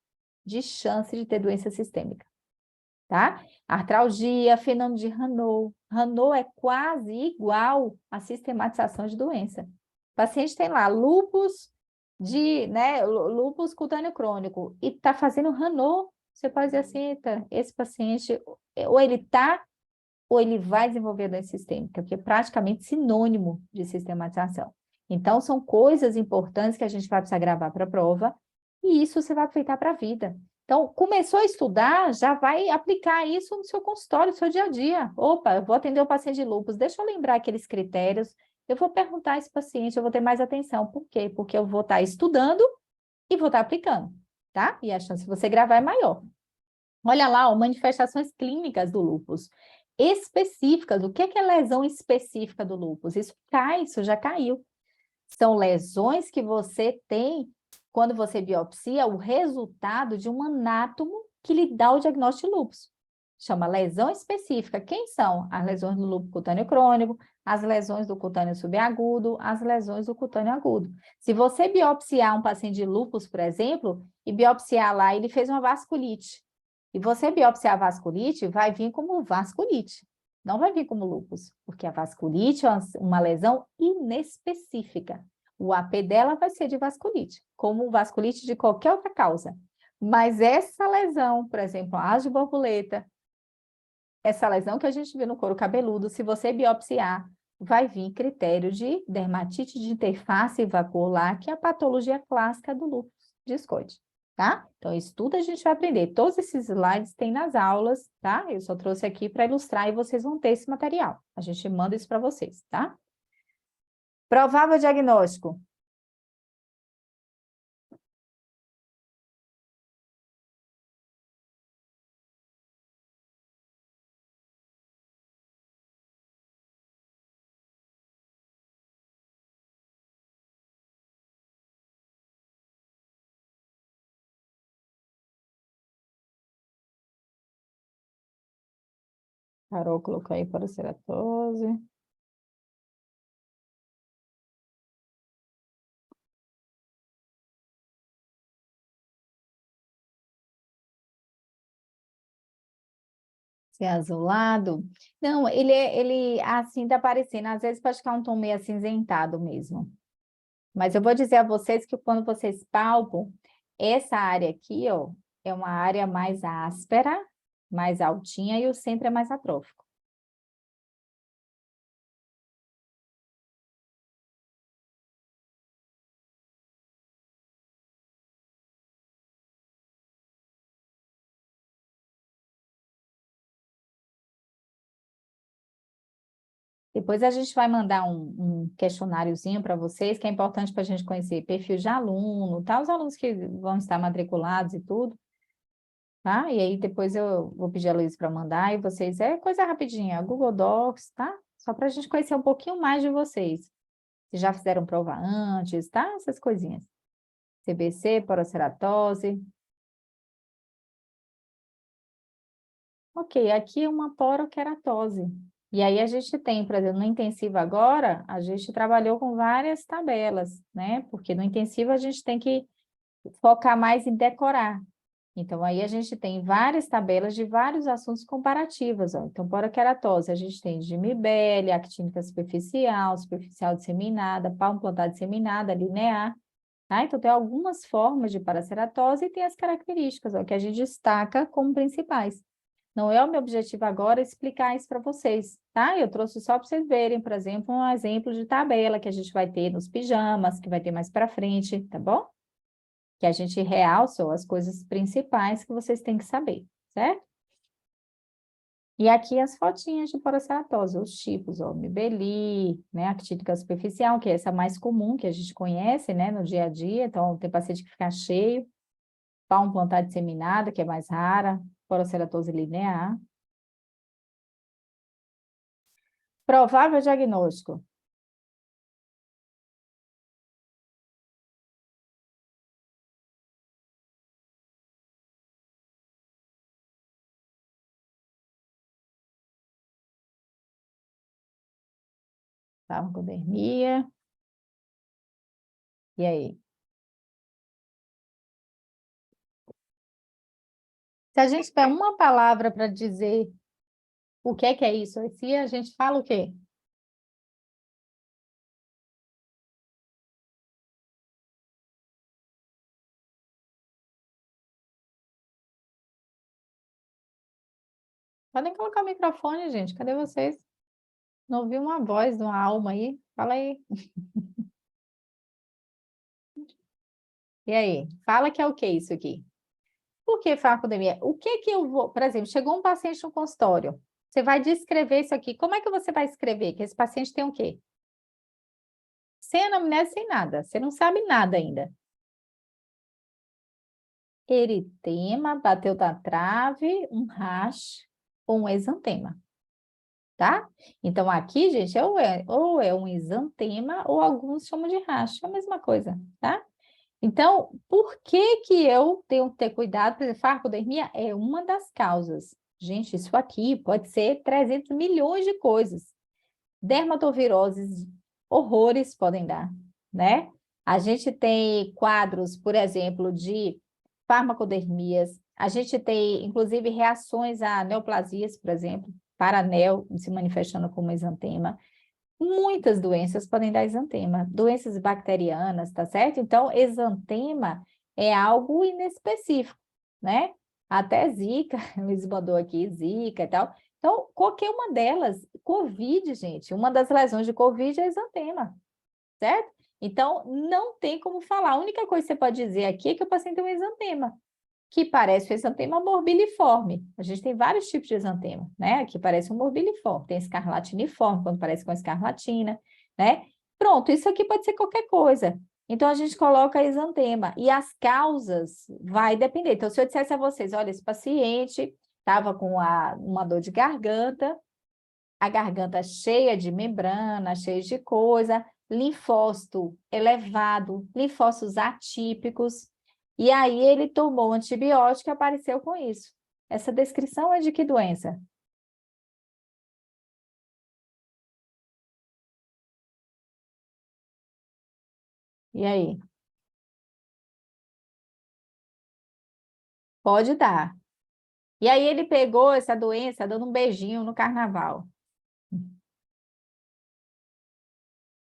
de chance de ter doença sistêmica, tá? Artralgia, fenômeno de Raynaud. Raynaud é quase igual à sistematização de doença. O paciente tem lá lúpus lúpus cutâneo crônico e está fazendo Raynaud, você pode dizer assim, esse paciente ou ele está ou ele vai desenvolver doença sistêmica, que é praticamente sinônimo de sistematização. Então, são coisas importantes que a gente vai precisar gravar para a prova, e isso você vai aproveitar para a vida. Então, começou a estudar, já vai aplicar isso no seu consultório, no seu dia a dia. Opa, eu vou atender o paciente de lúpus, deixa eu lembrar aqueles critérios, eu vou perguntar a esse paciente, eu vou ter mais atenção. Por quê? Porque eu vou estar estudando e vou estar aplicando, tá? E a chance de você gravar é maior. Olha lá, ó, manifestações clínicas do lúpus específicas. O que é lesão específica do lúpus? Isso já caiu. São lesões que você tem quando você biopsia o resultado de um anátomo que lhe dá o diagnóstico de lúpus. Chama lesão específica. Quem são? As lesões do lúpus cutâneo crônico, as lesões do cutâneo subagudo, as lesões do cutâneo agudo. Se você biopsiar um paciente de lúpus, por exemplo, e biopsiar lá, ele fez uma vasculite, e você biopsiar a vasculite, vai vir como vasculite, não vai vir como lúpus, porque a vasculite é uma lesão inespecífica. O AP dela vai ser de vasculite, como vasculite de qualquer outra causa. Mas essa lesão, por exemplo, a asa de borboleta, essa lesão que a gente vê no couro cabeludo, se você biopsiar, vai vir critério de dermatite de interface vacuolar, que é a patologia clássica do lúpus discoide, tá? Então, isso tudo a gente vai aprender. Todos esses slides tem nas aulas, tá? Eu só trouxe aqui para ilustrar e vocês vão ter esse material. A gente manda isso para vocês, tá? Provável diagnóstico. Carol colocou aí para ceratose. Se é azulado. Não, ele assim tá parecendo. Às vezes pode ficar um tom meio acinzentado mesmo. Mas eu vou dizer a vocês que quando vocês palpam, essa área aqui, ó, é uma área mais áspera, mais altinha e o centro é mais atrófico. Depois a gente vai mandar um questionáriozinho para vocês, que é importante para a gente conhecer perfil de aluno, tá? Os alunos que vão estar matriculados e tudo, tá? E aí depois eu vou pedir a Luísa para mandar, e vocês, é coisa rapidinha, Google Docs, tá? Só para a gente conhecer um pouquinho mais de vocês. Se já fizeram prova antes, tá? Essas coisinhas. CBC, poroceratose. Ok, aqui é uma poroqueratose. E aí a gente tem, por exemplo, no intensivo agora, a gente trabalhou com várias tabelas, né? Porque no intensivo a gente tem que focar mais em decorar. Então, aí a gente tem várias tabelas de vários assuntos comparativos, ó. Então, poroqueratose, a gente tem de mibele, actínica superficial, superficial disseminada, palmo plantar disseminada, linear, tá? Então, tem algumas formas de paraceratose e tem as características, ó, que a gente destaca como principais. Não é o meu objetivo agora explicar isso para vocês, tá? Eu trouxe só para vocês verem, por exemplo, um exemplo de tabela que a gente vai ter nos pijamas, que vai ter mais para frente, tá bom? Que a gente realça as coisas principais que vocês têm que saber, certo? E aqui as fotinhas de poroceratose, os tipos, ó, mibeli, né, actínica superficial, que é essa mais comum, que a gente conhece, né, no dia a dia, então tem paciente que fica cheio, palmo plantar disseminada, que é mais rara, poroceratose linear. provável diagnóstico. Farmacodermia. E aí? Se a gente tiver uma palavra para dizer o que é isso, assim, a gente fala o quê? Podem colocar o microfone, gente. Cadê vocês? Não ouvi uma voz de uma alma aí? Fala aí. E aí? Fala que é o que isso aqui? Por que farmacodemia? O que que eu vou... Por exemplo, chegou um paciente no consultório. Você vai descrever isso aqui. Como é que você vai escrever? Que esse paciente tem o quê? Sem anamnese, sem nada. Você não sabe nada ainda. Eritema, bateu na trave, um rash ou um exantema, tá? Então, aqui, gente, ou é um exantema ou alguns chamam de rash, é a mesma coisa, tá? Então, por que que eu tenho que ter cuidado? Por exemplo, farmacodermia é uma das causas. Gente, isso aqui pode ser 300 milhões de coisas. Dermatoviroses, horrores podem dar, né? A gente tem quadros, por exemplo, de farmacodermias. A gente tem, inclusive, reações a neoplasias, por exemplo, paranel se manifestando como exantema. Muitas doenças podem dar exantema, doenças bacterianas, tá certo? Então, exantema é algo inespecífico, né? Até zika, Luiz mandou aqui, zika e tal. Então, qualquer uma delas, Covid, gente, uma das lesões de Covid é exantema, certo? Então, não tem como falar. A única coisa que você pode dizer aqui é que o paciente tem um exantema, que parece o exantema morbiliforme. A gente tem vários tipos de exantema, né? Aqui parece um morbiliforme, tem escarlatiniforme, quando parece com escarlatina, né? Pronto, isso aqui pode ser qualquer coisa. Então, a gente coloca exantema. E as causas vai depender. Então, se eu dissesse a vocês, olha, esse paciente estava com uma dor de garganta, a garganta cheia de membrana, cheia de coisa, linfócito elevado, linfócitos atípicos, e aí ele tomou antibiótico e apareceu com isso. Essa descrição é de que doença? E aí? Pode dar. E aí ele pegou essa doença dando um beijinho no carnaval.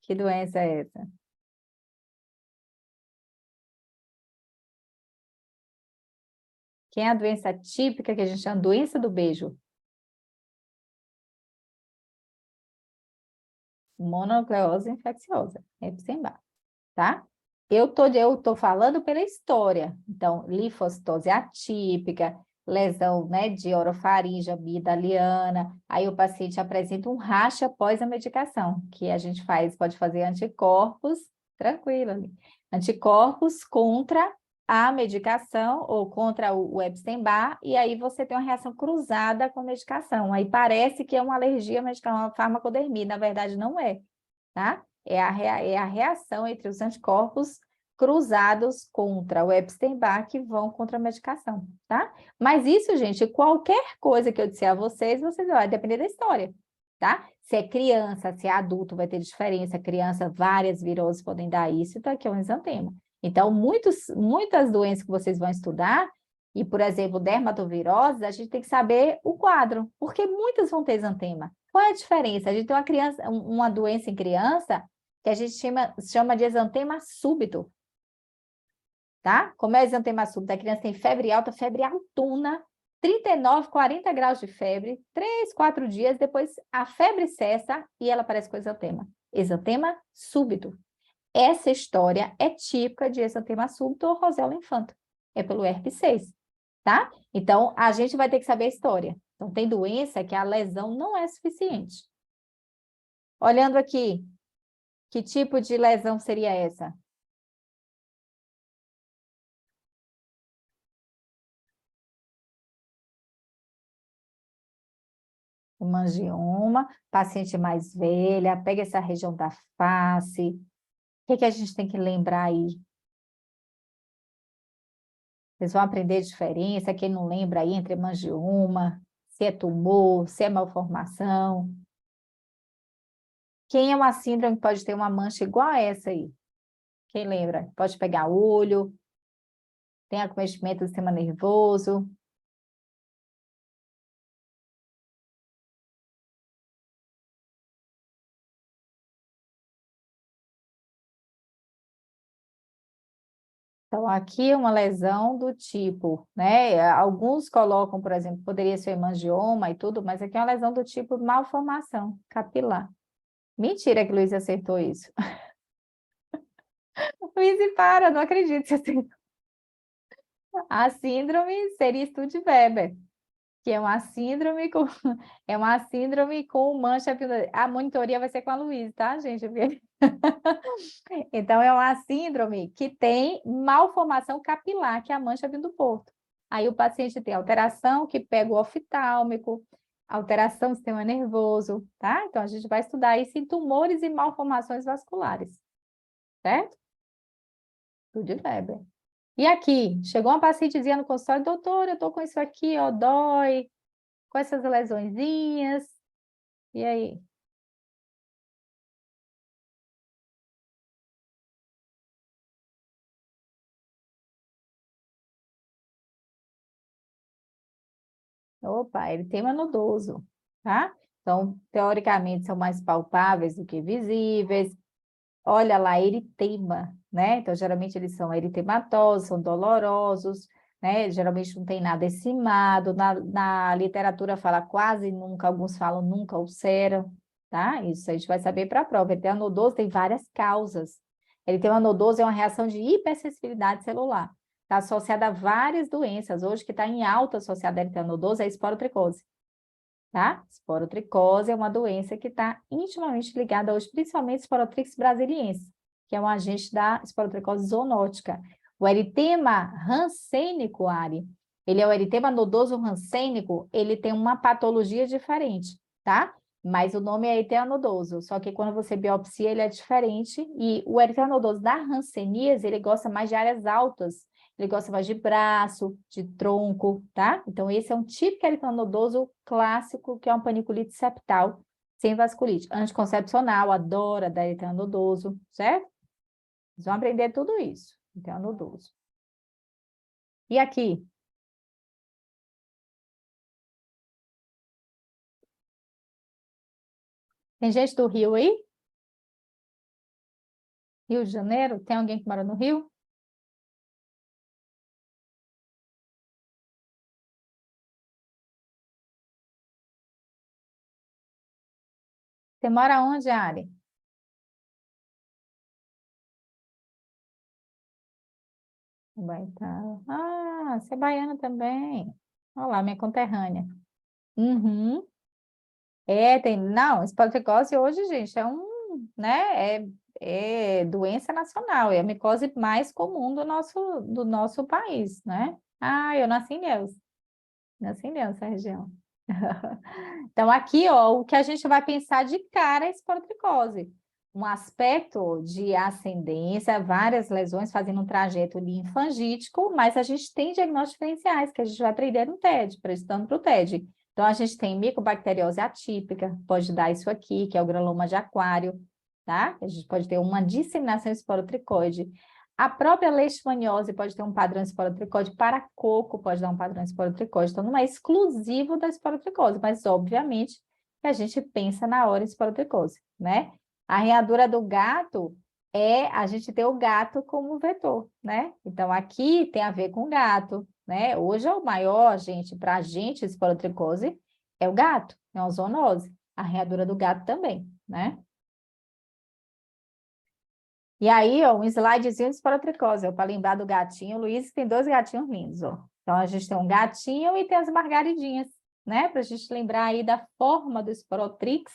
Que doença é essa? Quem é a doença típica que a gente chama doença do beijo? Mononucleose infecciosa, Epstein-Barr, tá? Eu tô falando pela história. Então, linfocitose atípica, lesão, né, de orofaringe, amigdaliana. Aí o paciente apresenta um racha após a medicação, que a gente pode fazer anticorpos, tranquilo ali, anticorpos contra a medicação ou contra o Epstein-Barr, e aí você tem uma reação cruzada com a medicação. Aí parece que é uma alergia à medicação, uma farmacodermia, na verdade não é, tá? É a reação entre os anticorpos cruzados contra o Epstein-Barr que vão contra a medicação, tá? Mas isso, gente, qualquer coisa que eu disser a vocês, vai depender da história, tá? Se é criança, se é adulto, vai ter diferença. Criança, várias viroses podem dar isso, então aqui é um exantema. Então, muitas doenças que vocês vão estudar, e, por exemplo, dermatoviroses, a gente tem que saber o quadro, porque muitas vão ter exantema. Qual é a diferença? A gente tem uma doença em criança que a gente chama de exantema súbito, tá? Como é exantema súbito? A criança tem febre alta, febre altona, 39, 40 graus de febre, 3, 4 dias, depois a febre cessa e ela aparece com exantema. Exantema súbito. Essa história é típica de exantema súbito ou roséola infanto. É pelo herpes 6, tá? Então, a gente vai ter que saber a história. Então, tem doença que a lesão não é suficiente. Olhando aqui, que tipo de lesão seria essa? Hemangioma, paciente mais velha, pega essa região da face. O que que a gente tem que lembrar aí? Vocês vão aprender a diferença, quem não lembra aí entre hemangioma, se é tumor, se é malformação. Quem é uma síndrome que pode ter uma mancha igual a essa aí? Quem lembra? Pode pegar olho, tem acometimento do sistema nervoso. Então, aqui é uma lesão do tipo, né? Alguns colocam, por exemplo, poderia ser hemangioma e tudo, mas aqui é uma lesão do tipo malformação capilar. Mentira que o Luiz acertou isso. Luiz, para, não acredito que você acertou. A síndrome seria Stude-Weber, que é uma síndrome com mancha. A monitoria vai ser com a Luiz, tá, gente? Então, é uma síndrome que tem malformação capilar, que é a mancha vindo do porto. Aí o paciente tem alteração que pega o oftálmico, alteração do sistema nervoso, tá? Então, a gente vai estudar isso em tumores e malformações vasculares, certo? Tudo de Weber. E aqui, chegou uma pacientezinha no consultório, doutor, eu tô com isso aqui, ó, dói, com essas lesõezinhas. E aí? Opa, eritema nodoso, tá? Então, teoricamente, são mais palpáveis do que visíveis. Olha lá, eritema, né? Então, geralmente, eles são eritematosos, são dolorosos, né? Geralmente, não tem nada encimado. Na literatura fala quase nunca, alguns falam nunca ulceram, tá? Isso a gente vai saber para a prova. Eritema nodoso tem várias causas. Eritema nodoso é uma reação de hipersensibilidade celular. Está associada a várias doenças. Hoje, que está em alta associada a eritema nodoso é a esporotricose, tá? Esporotricose é uma doença que está intimamente ligada hoje, principalmente a Sporotrix brasiliensis, que é um agente da esporotricose zoonótica. O eritema rancênico, Ari, ele é o eritema nodoso rancênico, ele tem uma patologia diferente, tá? Mas o nome é eritema nodoso, só que quando você biopsia ele é diferente, e o eritema nodoso da hanseníase, ele gosta mais de áreas altas, ele gosta mais de braço, de tronco, tá? Então, esse é um típico eritema nodoso clássico, que é uma paniculite septal, sem vasculite. Anticoncepcional, adora dar eritema nodoso, certo? Vocês vão aprender tudo isso, eritema nodoso. E aqui? Tem gente do Rio aí? Rio de Janeiro? Tem alguém que mora no Rio? Você mora onde, Ari? Baitão. Ah, você é baiana também. Olha lá, minha conterrânea. Uhum. É, tem, não, esporotricose hoje, gente, é né, é doença nacional, é a micose mais comum do nosso país, né? Ah, eu nasci em Deus, essa região. Então, aqui, ó, o que a gente vai pensar de cara é esporotricose. Um aspecto de ascendência, várias lesões fazendo um trajeto linfangítico, mas a gente tem diagnósticos diferenciais que a gente vai aprender no TED, prestando para o TED. Então, a gente tem micobacteriose atípica, pode dar isso aqui, que é o granuloma de aquário, tá? A gente pode ter uma disseminação esporotricoide. A própria leishmaniose pode ter um padrão esporotricose, para coco pode dar um padrão esporotricose, então não é exclusivo da esporotricose, mas obviamente que a gente pensa na hora em esporotricose, né? A arranhadura do gato é a gente ter o gato como vetor, né? Então aqui tem a ver com o gato, né? Hoje é o maior, gente, para a gente, esporotricose é o gato, é uma zoonose. A arranhadura do gato também, né? E aí, ó, um slidezinho de esporotricose, ó, para lembrar do gatinho. O Luiz tem dois gatinhos lindos, ó. Então, a gente tem um gatinho e tem as margaridinhas, né? Para a gente lembrar aí da forma do esporotrix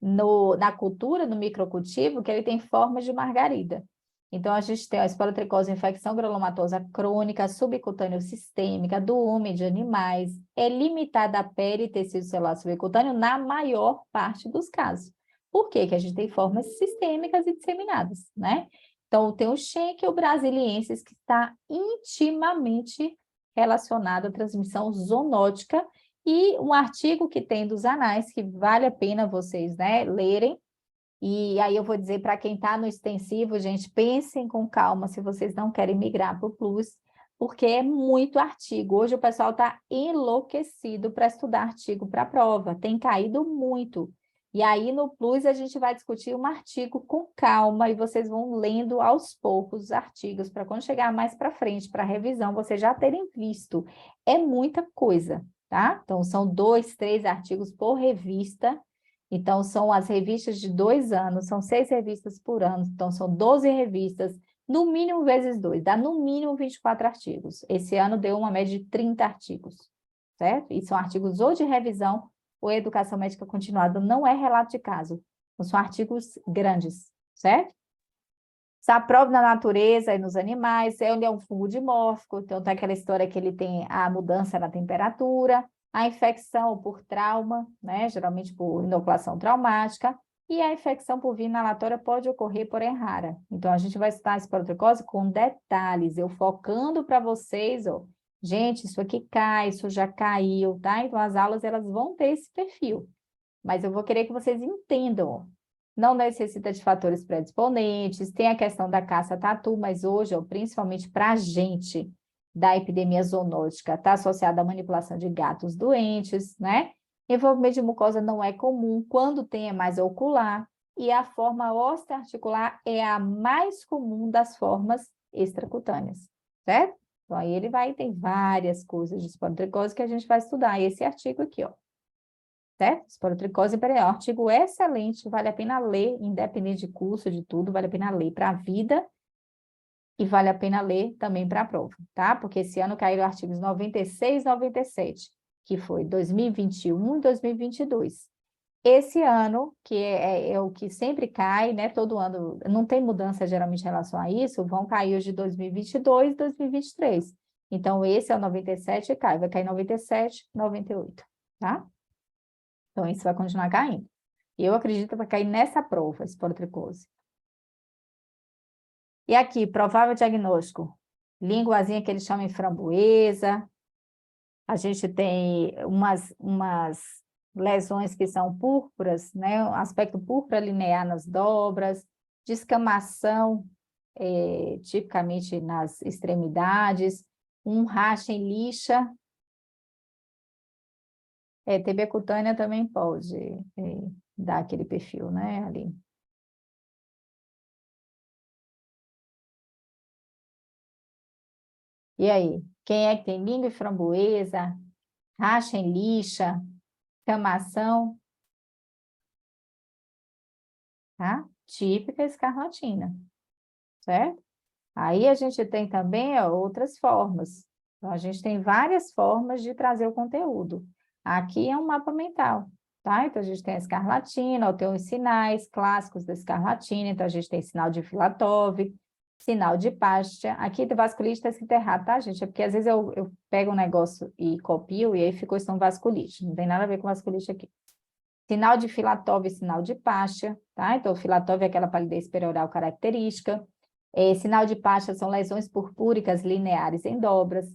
na cultura, no microcultivo, que ele tem forma de margarida. Então, a gente tem a esporotricose, infecção granulomatosa crônica, subcutânea sistêmica, do homem, de animais. É limitada à pele e tecido celular subcutâneo na maior parte dos casos. Por quê? Que a gente tem formas sistêmicas e disseminadas, né? Então, tem o Schenkel brasiliensis, que está intimamente relacionado à transmissão zoonótica, e um artigo que tem dos anais, que vale a pena vocês, né, lerem. E aí eu vou dizer para quem está no extensivo, gente, pensem com calma se vocês não querem migrar para o Plus, porque é muito artigo. Hoje o pessoal está enlouquecido para estudar artigo para a prova, tem caído muito. E aí no Plus a gente vai discutir um artigo com calma e vocês vão lendo aos poucos os artigos para quando chegar mais para frente, para revisão, vocês já terem visto. É muita coisa, tá? Então são 2, 3 artigos por revista. Então, são as revistas de 2 anos, são 6 revistas por ano, então são 12 revistas, no mínimo vezes 2, dá no mínimo 24 artigos. Esse ano deu uma média de 30 artigos, certo? E são artigos ou de revisão ou educação médica continuada, não é relato de caso, então, são artigos grandes, certo? Saprove na natureza e nos animais, ele é um fungo dimórfico, então tem aquela história que ele tem a mudança na temperatura, a infecção por trauma, né, geralmente por inoculação traumática, e a infecção por via inalatória pode ocorrer, porém é rara. Então, a gente vai estudar a esporotricose com detalhes, eu focando para vocês, ó, gente, isso aqui cai, isso já caiu, tá? Então, as aulas, elas vão ter esse perfil, mas eu vou querer que vocês entendam, ó. Não necessita de fatores predisponentes, tem a questão da caça-tatu, mas hoje, ó, principalmente para a gente da epidemia zoonótica, está associada à manipulação de gatos doentes, né? Envolvimento de mucosa não é comum, quando tem é mais ocular, e a forma osteoarticular é a mais comum das formas extracutâneas, certo? Então, aí ele vai, tem várias coisas de esporotricose que a gente vai estudar, esse artigo aqui, ó. Certo? Esporotricose é um artigo excelente, vale a pena ler, independente de curso, de tudo, vale a pena ler para a vida e vale a pena ler também para a prova, tá? Porque esse ano caíram artigos 96 e 97, que foi 2021 e 2022. Esse ano, que é o que sempre cai, né? Todo ano, não tem mudança geralmente em relação a isso, vão cair os de 2022 e 2023. Então, esse é o 97 e cai, vai cair 97, 98, tá? Então, isso vai continuar caindo. E eu acredito que vai cair nessa prova, esporotricose. E aqui, provável diagnóstico. Linguazinha que eles chamam de framboesa. A gente tem umas lesões que são púrpuras, né? Um aspecto púrpura linear nas dobras, descamação, tipicamente nas extremidades, um racha em lixa. TB cutânea também pode dar aquele perfil, né, ali. E aí, quem é que tem língua e framboesa, racha em lixa, camação, tá? Típica escarlatina, certo? Aí a gente tem também, ó, outras formas. Então, a gente tem várias formas de trazer o conteúdo. Aqui é um mapa mental, tá? Então, a gente tem a escarlatina, ó, tem os sinais clássicos da escarlatina. Então, a gente tem sinal de Filatov, sinal de Pastia. Aqui tem vasculite, está escrito errado, tá, gente? É porque às vezes eu pego um negócio e copio e aí ficou isso vasculite. Não tem nada a ver com vasculite aqui. Sinal de Filatov e sinal de Pastia, tá? Então, o Filatov é aquela palidez perioral característica. Sinal de Pastia são lesões purpúricas lineares em dobras.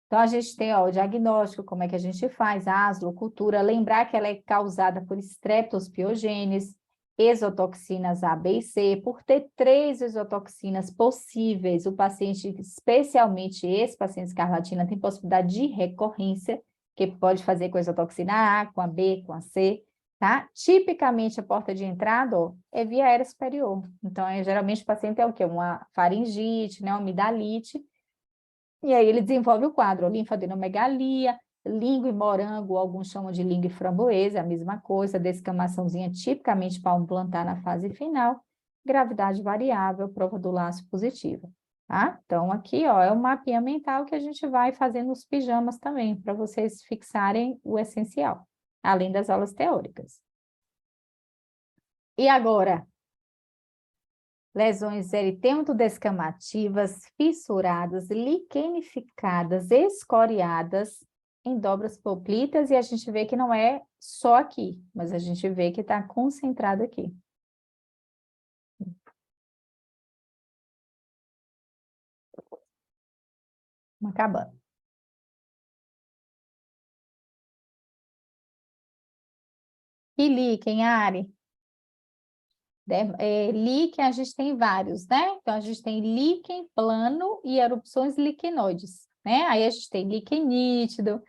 Então, a gente tem, ó, o diagnóstico, como é que a gente faz, a aslocultura, lembrar que ela é causada por streptospiogênese, exotoxinas A, B e C. Por ter 3 exotoxinas possíveis, o paciente, especialmente esse paciente escarlatina, tem possibilidade de recorrência, que pode fazer com a exotoxina A, com a B, com a C, tá? Tipicamente, a porta de entrada, ó, é via aérea superior. Então, geralmente, o paciente é o quê? Uma faringite, né? Uma amidalite. E aí, ele desenvolve o quadro, linfadenomegalia, língua e morango, alguns chamam de língua e framboesa, é a mesma coisa, descamaçãozinha tipicamente palmo plantar na fase final, gravidade variável, prova do laço positiva, tá? Então, aqui, ó, é o mapinha mental que a gente vai fazer nos pijamas também, para vocês fixarem o essencial, além das aulas teóricas. E agora, lesões eritema-descamativas, fissuradas, liquenificadas, escoriadas, em dobras poplitas, e a gente vê que não é só aqui, mas a gente vê que está concentrado aqui. Acabando. E líquen, Ari? Líquen a gente tem vários, né? Então, a gente tem líquen plano e erupções liquenoides, né? Aí a gente tem líquen nítido.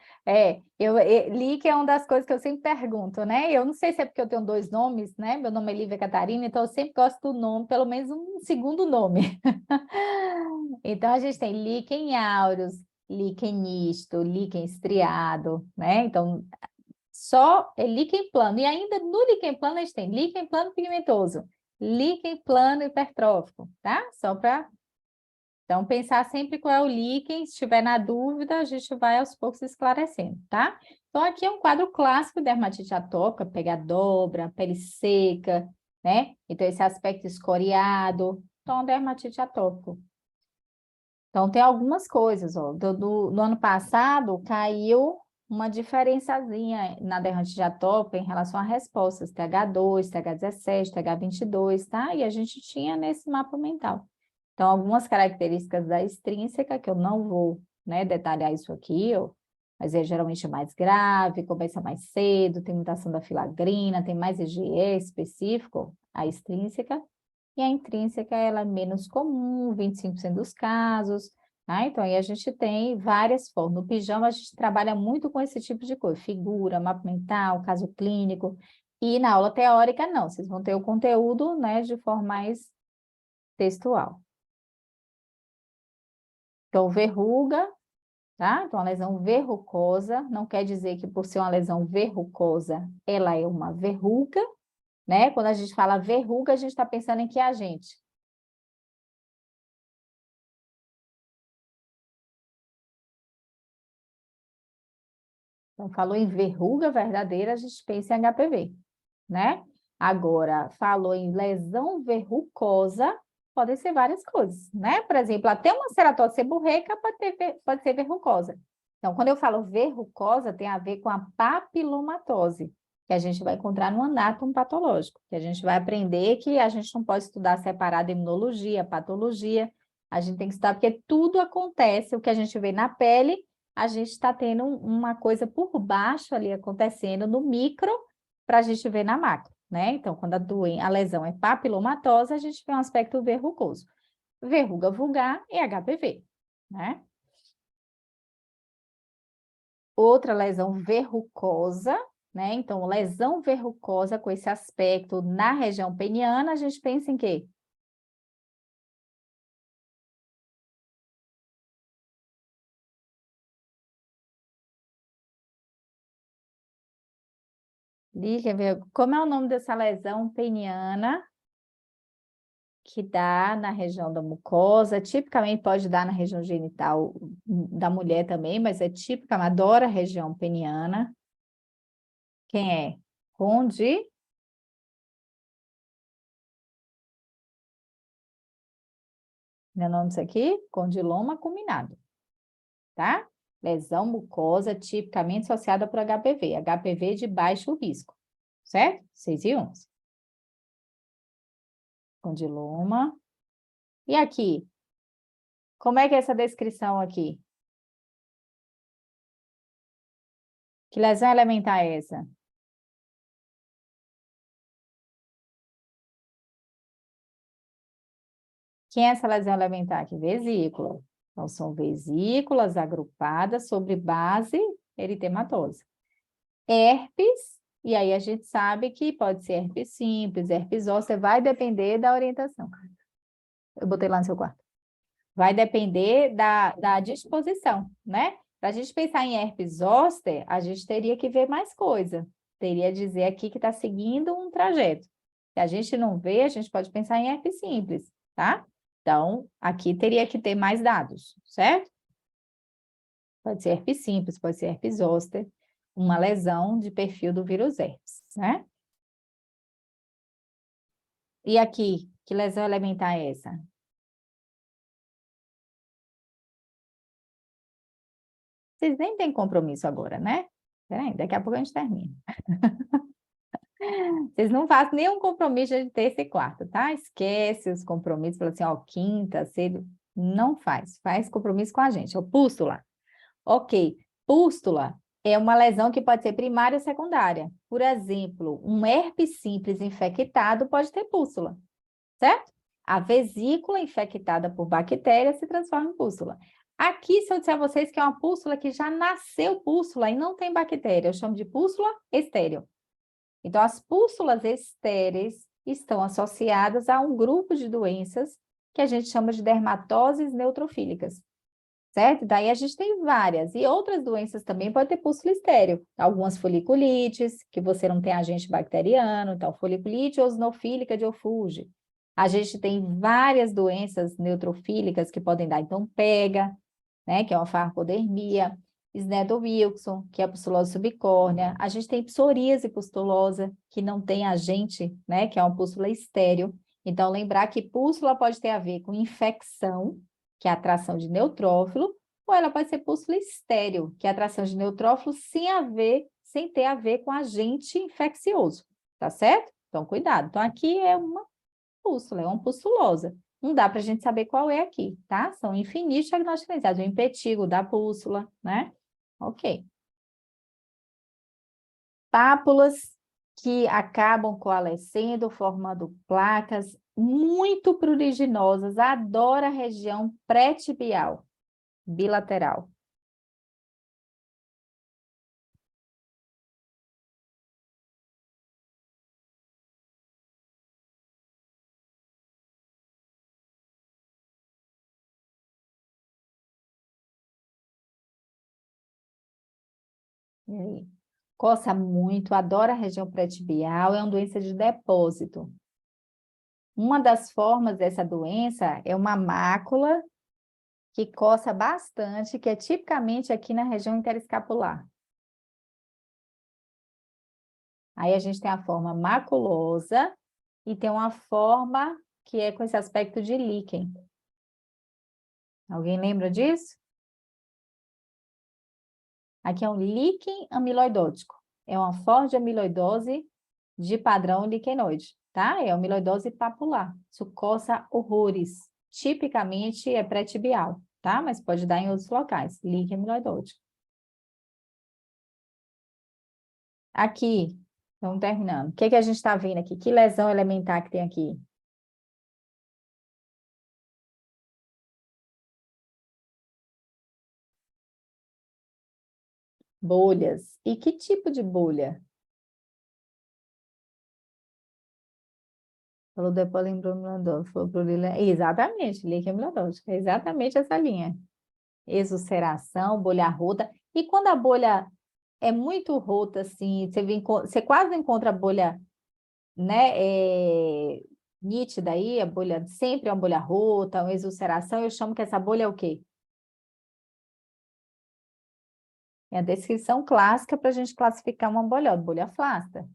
Líquen é uma das coisas que eu sempre pergunto, né? Eu não sei se é porque eu tenho 2 nomes, né? Meu nome é Lívia Catarina, então eu sempre gosto do nome, pelo menos um segundo nome. Então, a gente tem líquen áureos, líquen nítido, líquen estriado, né? Então, só é líquen plano. E ainda no líquen plano a gente tem líquen plano pigmentoso, líquen plano hipertrófico, tá? Só para... Então, pensar sempre qual é o líquen. Se estiver na dúvida, a gente vai aos poucos esclarecendo, tá? Então, aqui é um quadro clássico de dermatite atópica, pegar dobra, pele seca, né? Então, esse aspecto escoriado. Então, dermatite atópico. Então, tem algumas coisas, ó. No ano passado, caiu uma diferençazinha na dermatite atópica em relação a respostas, TH2, TH17, TH22, tá? E a gente tinha nesse mapa mental. Então, algumas características da extrínseca, que eu não vou, né, detalhar isso aqui, ó, mas é geralmente mais grave, começa mais cedo, tem mutação da filagrina, tem mais IgE específico, a extrínseca, e a intrínseca ela é menos comum, 25% dos casos, tá? Então, aí a gente tem várias formas. No pijama, a gente trabalha muito com esse tipo de coisa, figura, mapa mental, caso clínico, e na aula teórica, não, vocês vão ter o conteúdo, né, de forma mais textual. Então, verruga, tá? Então, a lesão verrucosa, não quer dizer que por ser uma lesão verrucosa, ela é uma verruga, né? Quando a gente fala verruga, a gente está pensando em que agente? Então, falou em verruga verdadeira, a gente pensa em HPV, né? Agora, falou em lesão verrucosa, podem ser várias coisas, né? Por exemplo, até uma ceratose seborreica pode ser verrucosa. Então, quando eu falo verrucosa, tem a ver com a papilomatose, que a gente vai encontrar no anátomo patológico, que a gente vai aprender que a gente não pode estudar separado imunologia, patologia, a gente tem que estudar porque tudo acontece, o que a gente vê na pele, a gente está tendo uma coisa por baixo ali acontecendo no micro para a gente ver na macro, né? Então, quando a lesão é papilomatosa, a gente vê um aspecto verrucoso. Verruga vulgar é HPV, né? Outra lesão verrucosa, né? Então, lesão verrucosa com esse aspecto na região peniana, a gente pensa em quê? Como é o nome dessa lesão peniana que dá na região da mucosa? Tipicamente pode dar na região genital da mulher também, mas é típica, adora a região peniana. Quem é? Condi, meu nome disso aqui? Condiloma culminado, tá? Lesão mucosa tipicamente associada por HPV. HPV de baixo risco, certo? 6 e 11. Condiloma. E aqui? Como é que é essa descrição aqui? Que lesão elementar é essa? Quem é essa lesão elementar aqui? Vesícula. Então, são vesículas agrupadas sobre base eritematosa. Herpes, e aí a gente sabe que pode ser herpes simples, herpes zoster, vai depender da orientação. Eu botei lá no seu quarto. Vai depender da disposição, né? Para a gente pensar em herpes zoster, a gente teria que ver mais coisa. Teria dizer aqui que está seguindo um trajeto. Se a gente não vê, a gente pode pensar em herpes simples, tá? Então, aqui teria que ter mais dados, certo? Pode ser herpes simples, pode ser herpes zoster, uma lesão de perfil do vírus herpes, né? E aqui, Que lesão elementar é essa? Vocês nem têm compromisso agora, né? Peraí, daqui a pouco a gente termina. Vocês não fazem nenhum compromisso de terça e quarta, tá? Esquece os compromissos, fala assim, ó, quinta, cedo. Não faz. Faz compromisso com a gente. Ó, pústula. Ok. Pústula é uma lesão que pode ser primária ou secundária. Por exemplo, um herpes simples infectado pode ter pústula, certo? A vesícula infectada por bactérias se transforma em pústula. Aqui, se eu disser a vocês que é uma pústula que já nasceu pústula e não tem bactéria, eu chamo de pústula estéril. Então, as pústulas estéreis estão associadas a um grupo de doenças que a gente chama de dermatoses neutrofílicas, certo? Daí a gente tem várias. E outras doenças também podem ter pústula estéril. Algumas foliculites, que você não tem agente bacteriano, então foliculite eosinofílica de Ophuge. A gente tem várias doenças neutrofílicas que podem dar, então pega, né, que é uma farmacodermia, Sneddon-Wilson, que é a pustulose subcórnea. A gente tem psoríase pustulosa, que não tem agente, né, que é uma pústula estéril. Então, lembrar que pústula pode ter a ver com infecção, que é a atração de neutrófilo, ou ela pode ser pústula estéril, que é a atração de neutrófilo sem ter a ver com agente infeccioso, tá certo? Então, cuidado. Então, aqui é uma pústula, é uma pustulosa. Não dá para a gente saber qual é aqui, tá? São infinitos diagnósticos diferenciados. O impetigo da pústula, né? Ok. Pápulas que acabam coalescendo, formando placas muito pruriginosas. Adora a região pré-tibial, bilateral. E aí? Coça muito, adora a região pré-tibial, é uma doença de depósito. Uma das formas dessa doença é uma mácula que coça bastante, que é tipicamente aqui na região interescapular. Aí a gente tem a forma maculosa e tem uma forma que é com esse aspecto de líquen. Alguém lembra disso? Aqui é um líquen amiloidótico. É uma forma de amiloidose de padrão liquenoide, tá? É amiloidose papular. Isso coça horrores. Tipicamente é pré-tibial, tá? Mas pode dar em outros locais. Líquen amiloidótico. Aqui, vamos terminando. O que que a gente está vendo aqui? Que lesão elementar que tem aqui? Bolhas. E que tipo de bolha? Falou depois lembrou falou pro exatamente, líquen amiloidótico. É exatamente essa linha. Exulceração, bolha rota. E quando a bolha é muito rota, assim, você quase encontra a bolha, né, nítida aí, a bolha sempre é uma bolha rota, uma exulceração, eu chamo que essa bolha é o quê? É a descrição clássica para a gente classificar uma bolha flácida.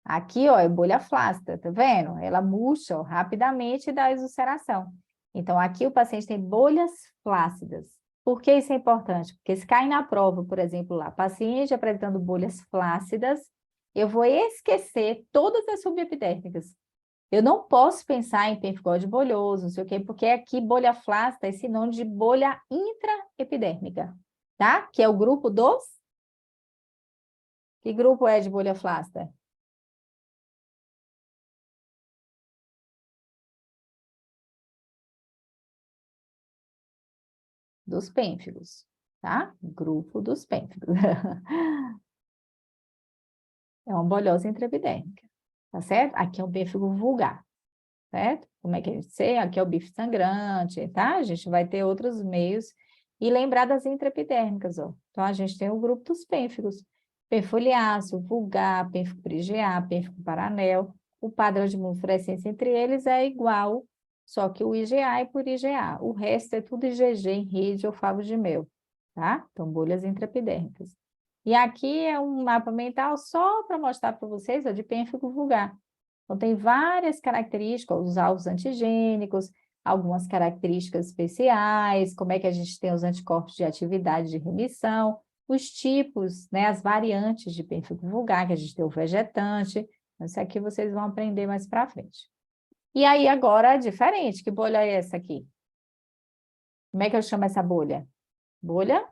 Aqui, ó, é bolha flácida, tá vendo? Ela murcha, ó, rapidamente e dá exulceração. Então, aqui o paciente tem bolhas flácidas. Por que isso é importante? Porque se cair na prova, por exemplo, lá, paciente apresentando bolhas flácidas, eu vou esquecer todas as subepidérmicas. Eu não posso pensar em pemphigoide bolhoso, não sei o quê, porque aqui bolha flácida é sinônimo de bolha intraepidérmica, tá? Que é o grupo dos... Que grupo é de bolha flácida? Dos pênfigos, tá? Grupo dos pênfigos. É uma bolhose intraepidérmica, tá certo? Aqui é o pênfigo vulgar, certo? Como é que a gente sei? Aqui é o bife sangrante, tá? A gente vai ter outros meios. E lembrar das intraepidérmicas, ó. Então, a gente tem o grupo dos pênfigos. Pênfoliáceo, vulgar, pênfigo por IgA, pênfigo paranel. O padrão de imunofluorescência entre eles é igual, só que o IgA é por IgA. O resto é tudo IgG, em rede ou favo de mel, tá? Então, bolhas intraepidérmicas. E aqui é um mapa mental só para mostrar para vocês, ó, de pênfigo vulgar. Então, tem várias características, os alvos antigênicos, algumas características especiais, como é que a gente tem os anticorpos de atividade de remissão, os tipos, né, as variantes de pênfigo vulgar, que a gente tem o vegetante, isso aqui vocês vão aprender mais para frente. E aí, agora, é diferente, que bolha é essa aqui? Como é que eu chamo essa bolha? Bolha?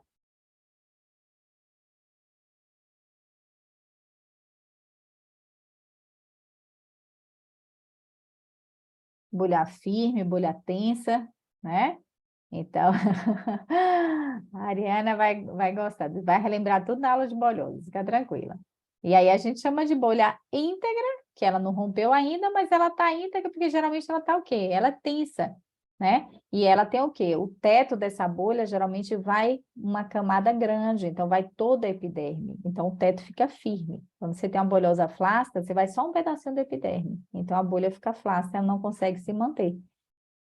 Bolha firme, bolha tensa, né? Então, a Ariana vai gostar, vai relembrar tudo na aula de bolhoso, fica tranquila. E aí a gente chama de bolha íntegra, que ela não rompeu ainda, mas ela está íntegra porque geralmente ela está o quê? Ela é tensa, né? E ela tem o quê? O teto dessa bolha geralmente vai uma camada grande, então vai toda a epiderme. Então o teto fica firme. Quando você tem uma bolhosa flácida, você vai só um pedacinho da epiderme. Então a bolha fica flácida, ela não consegue se manter.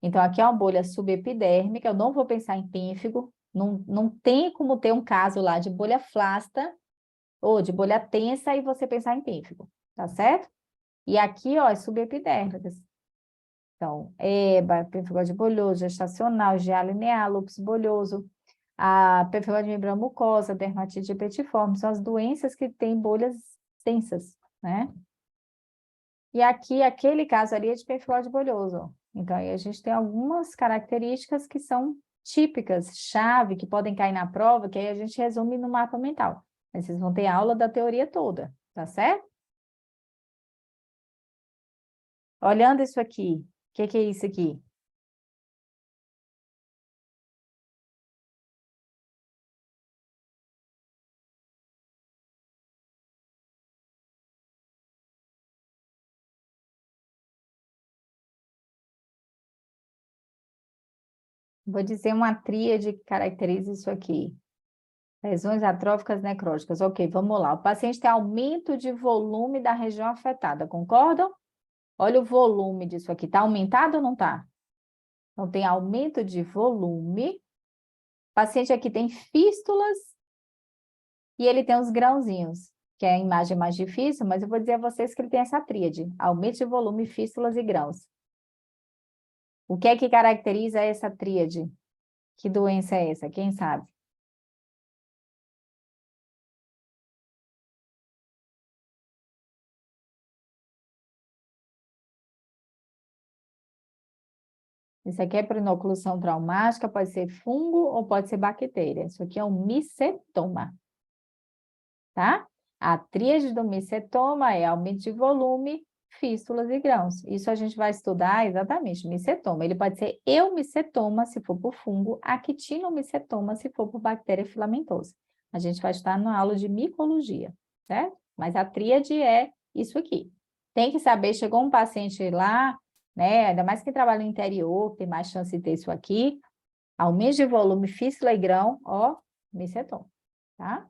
Então, aqui é uma bolha subepidérmica, eu não vou pensar em pínfigo, não tem como ter um caso lá de bolha flácida ou de bolha tensa e você pensar em pínfigo, tá certo? E aqui, ó, é subepidérmica. Então, EBA, pemphigoide bolhoso, gestacional, GA linear, lúpus bolhoso, a pemphigoide de membrana mucosa, dermatite petiforme, são as doenças que têm bolhas tensas, né? E aqui, aquele caso ali é de pemphigoide bolhoso, ó. Então, aí a gente tem algumas características que são típicas, chave, que podem cair na prova, que aí a gente resume no mapa mental. Aí vocês vão ter aula da teoria toda, tá certo? Olhando isso aqui, o que é isso aqui? Vou dizer uma tríade que caracteriza isso aqui. Lesões atróficas necróticas. Ok, vamos lá. O paciente tem aumento de volume da região afetada, concordam? Olha o volume disso aqui. Está aumentado ou não está? Então, tem aumento de volume. O paciente aqui tem fístulas e ele tem os grãozinhos, que é a imagem mais difícil, mas eu vou dizer a vocês que ele tem essa tríade. Aumento de volume, fístulas e grãos. O que é que caracteriza essa tríade? Que doença é essa? Quem sabe? Isso aqui é para inoculação traumática, pode ser fungo ou pode ser bactéria. Isso aqui é um micetoma, tá? A tríade do micetoma é aumento de volume, fístulas e grãos. Isso a gente vai estudar exatamente, micetoma. Ele pode ser eumicetoma, se for por fungo, actinomicetoma, se for por bactéria filamentosa. A gente vai estar na aula de micologia, certo? Mas a tríade é isso aqui. Tem que saber, chegou um paciente lá, né? Ainda mais quem trabalha no interior, tem mais chance de ter isso aqui. Aumento de volume, fístula e grão, ó, micetoma, tá?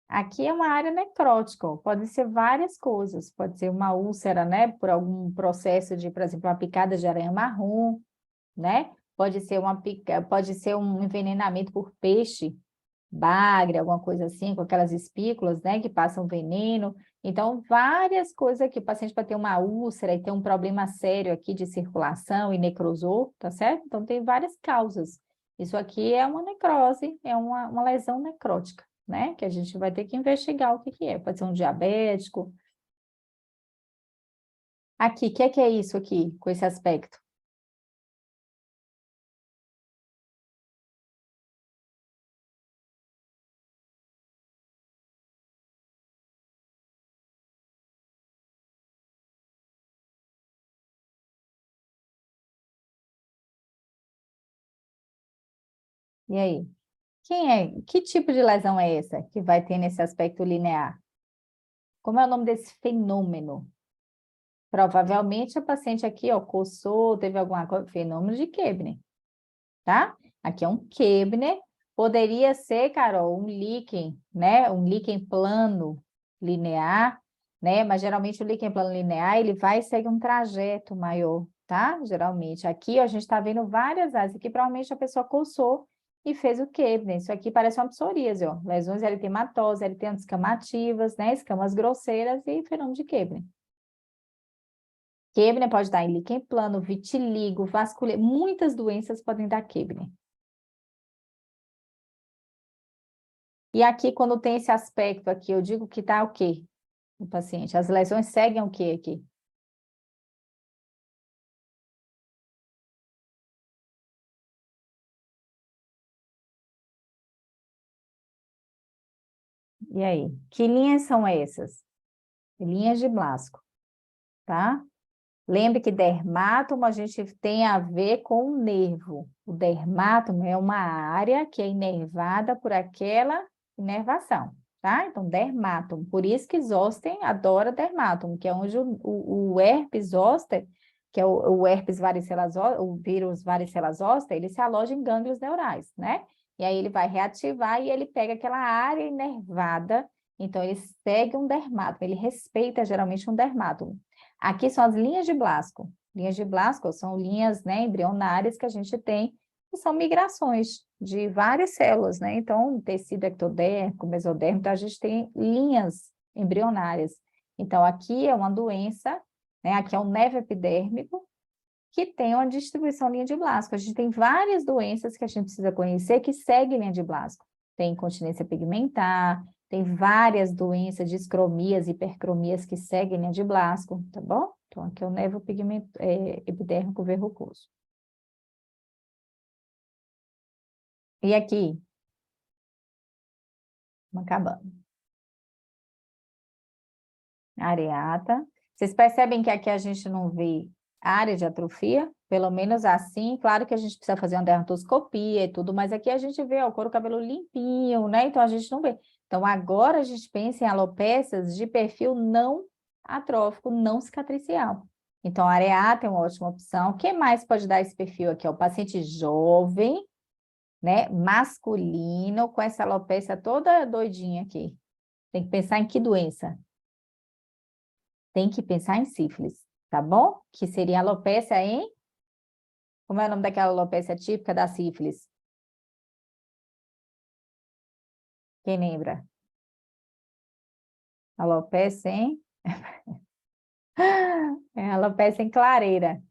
Aqui é uma área necrótica, ó. Pode ser várias coisas, pode ser uma úlcera, né, por algum processo de, por exemplo, uma picada de aranha marrom, né? Pode ser um envenenamento por peixe, bagre, alguma coisa assim, com aquelas espículas, né, que passam veneno. Então, várias coisas aqui. O paciente pode ter uma úlcera e ter um problema sério aqui de circulação e necrosou, tá certo? Então, tem várias causas. Isso aqui é uma necrose, é uma lesão necrótica, né? Que a gente vai ter que investigar o que que é. Pode ser um diabético. Aqui, o que é isso aqui, com esse aspecto? E aí? Quem é? Que tipo de lesão é essa que vai ter nesse aspecto linear? Como é o nome desse fenômeno? Provavelmente a paciente aqui, ó, coçou, teve alguma coisa, fenômeno de Kebner, tá? Aqui é um Kebner, poderia ser, Carol, um líquen, né? Um líquen plano linear, né? Mas geralmente o líquen plano linear, ele vai e segue um trajeto maior, tá? Geralmente. Aqui, ó, a gente tá vendo várias áreas. Aqui, provavelmente, a pessoa coçou e fez o Kebner. Isso aqui parece uma psoríase, ó. Lesões eritematosas, eritema escamativas, né? Escamas grosseiras e fenômeno de Kebner. Kebner pode dar em líquen plano, vitiligo, vascular, muitas doenças podem dar Kebner. E aqui, quando tem esse aspecto aqui, eu digo que tá o quê? O paciente, as lesões seguem o quê aqui? E aí? Que linhas são essas? Linhas de Blasco, tá? Lembre que dermátomo a gente tem a ver com o nervo. O dermátomo é uma área que é inervada por aquela inervação, tá? Então, dermátomo. Por isso que Zoster adora dermátomo, que é onde o herpes zoster, que é o herpes varicela zoster, o vírus varicela zoster, ele se aloja em gânglios neurais, né? E aí ele vai reativar e ele pega aquela área inervada, então ele segue um dermátomo, ele respeita geralmente um dermátomo. Aqui são as linhas de Blasco. Linhas de Blasco são linhas, né, embrionárias que a gente tem, que são migrações de várias células, né? Então, tecido ectodérmico, mesodérmico, então a gente tem linhas embrionárias. Então, aqui é uma doença, né? Aqui é um nervo epidérmico, que tem uma distribuição linha de Blasco. A gente tem várias doenças que a gente precisa conhecer que seguem linha de Blasco. Tem incontinência pigmentar, tem várias doenças, discromias, hipercromias que seguem linha de Blasco, tá bom? Então, aqui é o nervo epidérmico verrucoso. E aqui? Vamos acabando. Areata. Vocês percebem que aqui a gente não vê área de atrofia? Pelo menos assim, claro que a gente precisa fazer uma dermatoscopia e tudo, mas aqui a gente vê ó, o couro cabelo limpinho, né? Então a gente não vê. Então agora a gente pensa em alopécias de perfil não atrófico, não cicatricial. Então a areata é uma ótima opção. O que mais pode dar esse perfil aqui? Ó, o paciente jovem, né? Masculino, com essa alopécia toda doidinha aqui. Tem que pensar em que doença? Tem que pensar em sífilis, tá bom? Que seria alopecia em... Como é o nome daquela alopecia típica da sífilis? Quem lembra? Alopecia em... É alopecia em clareira,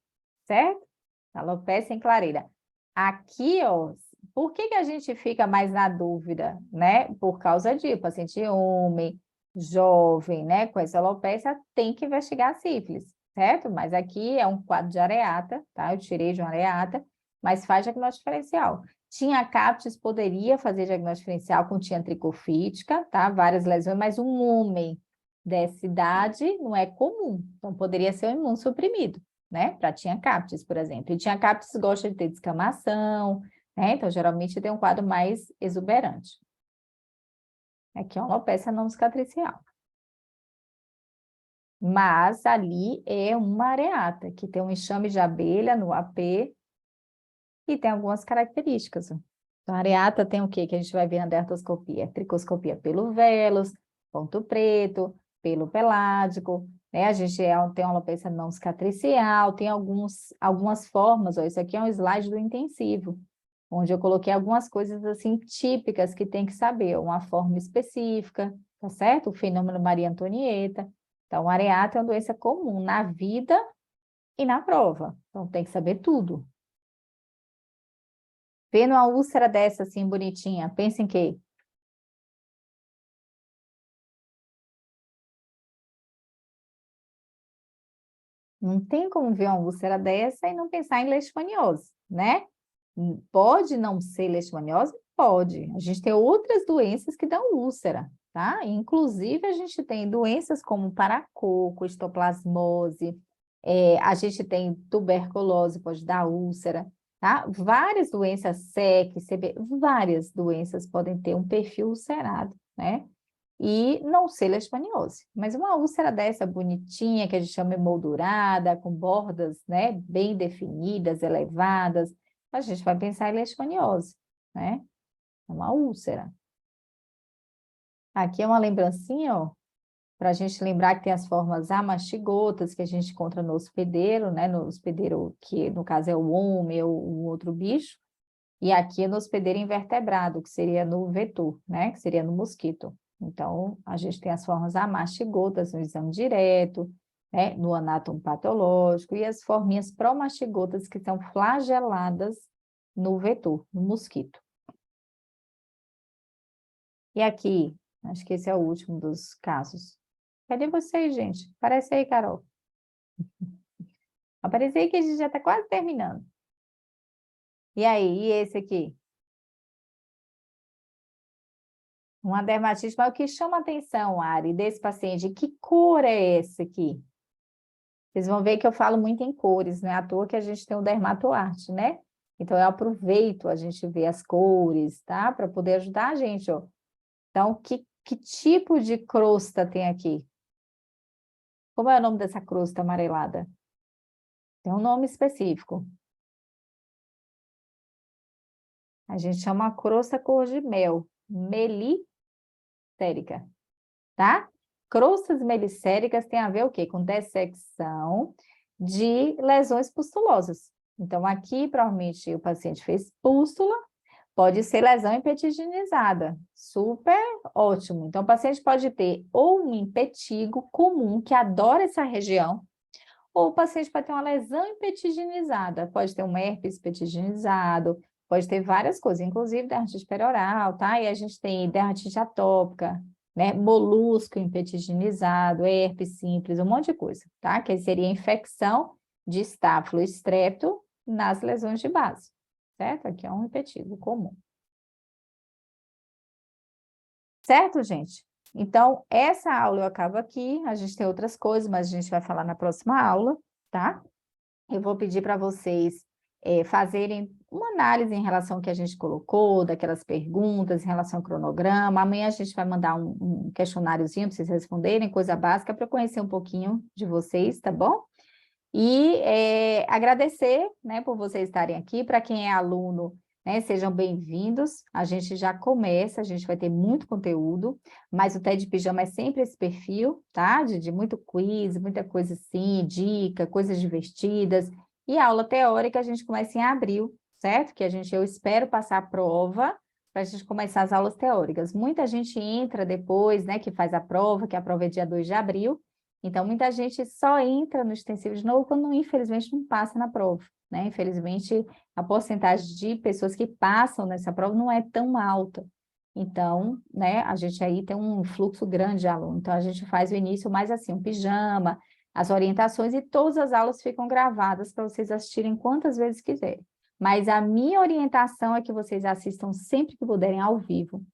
certo? Alopecia em clareira. Aqui, ó, por que que a gente fica mais na dúvida, né? Por causa de paciente homem, jovem, né? Com essa alopecia, tem que investigar a sífilis, certo? Mas aqui é um quadro de areata, tá? Eu tirei de uma areata, mas faz diagnóstico diferencial. Tinha CAPTES, poderia fazer diagnóstico diferencial com tinha tricofítica, tá? Várias lesões, mas um homem dessa idade não é comum, então poderia ser um imunossuprimido, né? Para tinha CAPTES, por exemplo. E tinha CAPTES gosta de ter descamação, né? Então geralmente tem um quadro mais exuberante. Aqui é uma alopecia não cicatricial. Mas ali é uma areata, que tem um enxame de abelha no AP e tem algumas características. Então, a areata tem o quê que a gente vai ver na dermatoscopia? Tricoscopia pelo velos, ponto preto, pelo pelágico, né? A gente tem uma alopecia não cicatricial, tem algumas formas, ó, isso aqui é um slide do intensivo, onde eu coloquei algumas coisas assim típicas que tem que saber, uma forma específica, tá certo? O fenômeno Maria Antonieta. Então, a areata é uma doença comum na vida e na prova. Então, tem que saber tudo. Vendo uma úlcera dessa assim, bonitinha, pensa em quê? Não tem como ver uma úlcera dessa e não pensar em leishmaniose, né? Pode não ser leishmaniose? Pode. A gente tem outras doenças que dão úlcera, tá? Inclusive, a gente tem doenças como paracoco, histoplasmose, a gente tem tuberculose, pode dar úlcera, tá? Várias doenças, SEC, CB, várias doenças podem ter um perfil ulcerado, né? E não ser leishmaniose. Mas uma úlcera dessa bonitinha, que a gente chama emoldurada, com bordas, né, bem definidas, elevadas, a gente vai pensar em leishmaniose, né? É uma úlcera. Aqui é uma lembrancinha, ó, para a gente lembrar que tem as formas amastigotas que a gente encontra no hospedeiro, né? No hospedeiro, que no caso é o homem ou o outro bicho, e aqui é no hospedeiro invertebrado, que seria no vetor, né? Que seria no mosquito. Então, a gente tem as formas amastigotas no exame direto, né, no anátomo patológico, e as forminhas promastigotas que são flageladas no vetor, no mosquito. E aqui, acho que esse é o último dos casos. Cadê vocês, gente? Aparece aí, Carol. Aparece aí que a gente já está quase terminando. E aí, e esse aqui? Uma dermatite, mas o que chama a atenção, Ari, desse paciente, que cor é essa aqui? Vocês vão ver que eu falo muito em cores, não é à toa que a gente tem o dermatoarte, né? Então, eu aproveito a gente ver as cores, tá? Para poder ajudar a gente, ó. Então, que tipo de crosta tem aqui? Como é o nome dessa crosta amarelada? Tem um nome específico. A gente chama crosta cor de mel, melicérica, tá? Crostas melicéricas tem a ver o quê? Com dessecção de lesões pustulosas. Então, aqui, provavelmente, o paciente fez pústula, pode ser lesão impetiginizada, super ótimo. Então, o paciente pode ter ou um impetigo comum, que adora essa região, ou o paciente pode ter uma lesão impetiginizada, pode ter um herpes impetiginizado, pode ter várias coisas, inclusive dermatite perioral, tá? E a gente tem dermatite atópica, né? Molusco impetiginizado, herpes simples, um monte de coisa, tá? Que seria infecção de estáfilo e estrepto nas lesões de base, certo? Aqui é um impetigo comum. Certo, gente? Então, essa aula eu acabo aqui, a gente tem outras coisas, mas a gente vai falar na próxima aula, tá? Eu vou pedir para vocês fazerem uma análise em relação ao que a gente colocou, daquelas perguntas, em relação ao cronograma. Amanhã a gente vai mandar um questionáriozinho para vocês responderem, coisa básica, para eu conhecer um pouquinho de vocês, tá bom? E agradecer, né, por vocês estarem aqui. Para quem é aluno, né, sejam bem-vindos. A gente já começa, a gente vai ter muito conteúdo, mas o TED Pijama é sempre esse perfil, tá? De muito quiz, muita coisa assim, dica, coisas divertidas. E a aula teórica a gente começa em abril, certo? Que eu espero passar a prova para a gente começar as aulas teóricas. Muita gente entra depois, né, que faz a prova, que a prova é dia 2 de abril. Então, muita gente só entra no extensivo de novo quando, infelizmente, não passa na prova, né? Infelizmente, a porcentagem de pessoas que passam nessa prova não é tão alta. Então, né, a gente aí tem um fluxo grande de aluno. Então, a gente faz o início mais assim, um pijama, as orientações e todas as aulas ficam gravadas para vocês assistirem quantas vezes quiserem. Mas a minha orientação é que vocês assistam sempre que puderem ao vivo,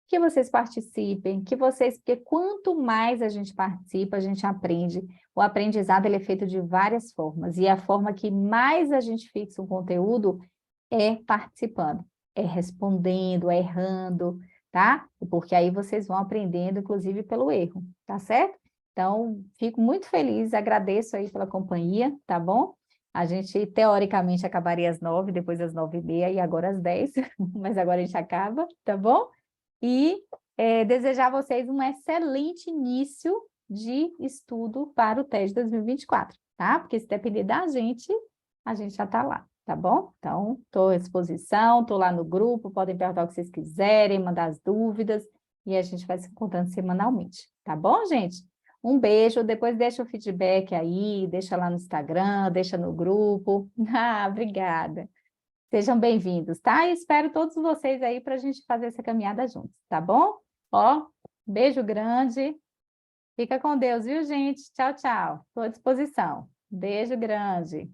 que vocês participem, porque quanto mais a gente participa, a gente aprende. O aprendizado ele é feito de várias formas, e a forma que mais a gente fixa o conteúdo é participando, é respondendo, é errando, tá? Porque aí vocês vão aprendendo, inclusive, pelo erro, tá certo? Então, fico muito feliz, agradeço aí pela companhia, tá bom? A gente, teoricamente, acabaria às 9, depois às 9h30 e agora às 10, mas agora a gente acaba, tá bom? E desejar a vocês um excelente início de estudo para o TED 2024, tá? Porque se depender da gente, a gente já está lá, tá bom? Então, estou à disposição, estou lá no grupo, podem perguntar o que vocês quiserem, mandar as dúvidas, e a gente vai se encontrando semanalmente, tá bom, gente? Um beijo, depois deixa o feedback aí, deixa lá no Instagram, deixa no grupo. Ah, obrigada. Sejam bem-vindos, tá? E espero todos vocês aí para a gente fazer essa caminhada juntos, tá bom? Ó, beijo grande. Fica com Deus, viu, gente? Tchau, tchau. Estou à disposição. Beijo grande.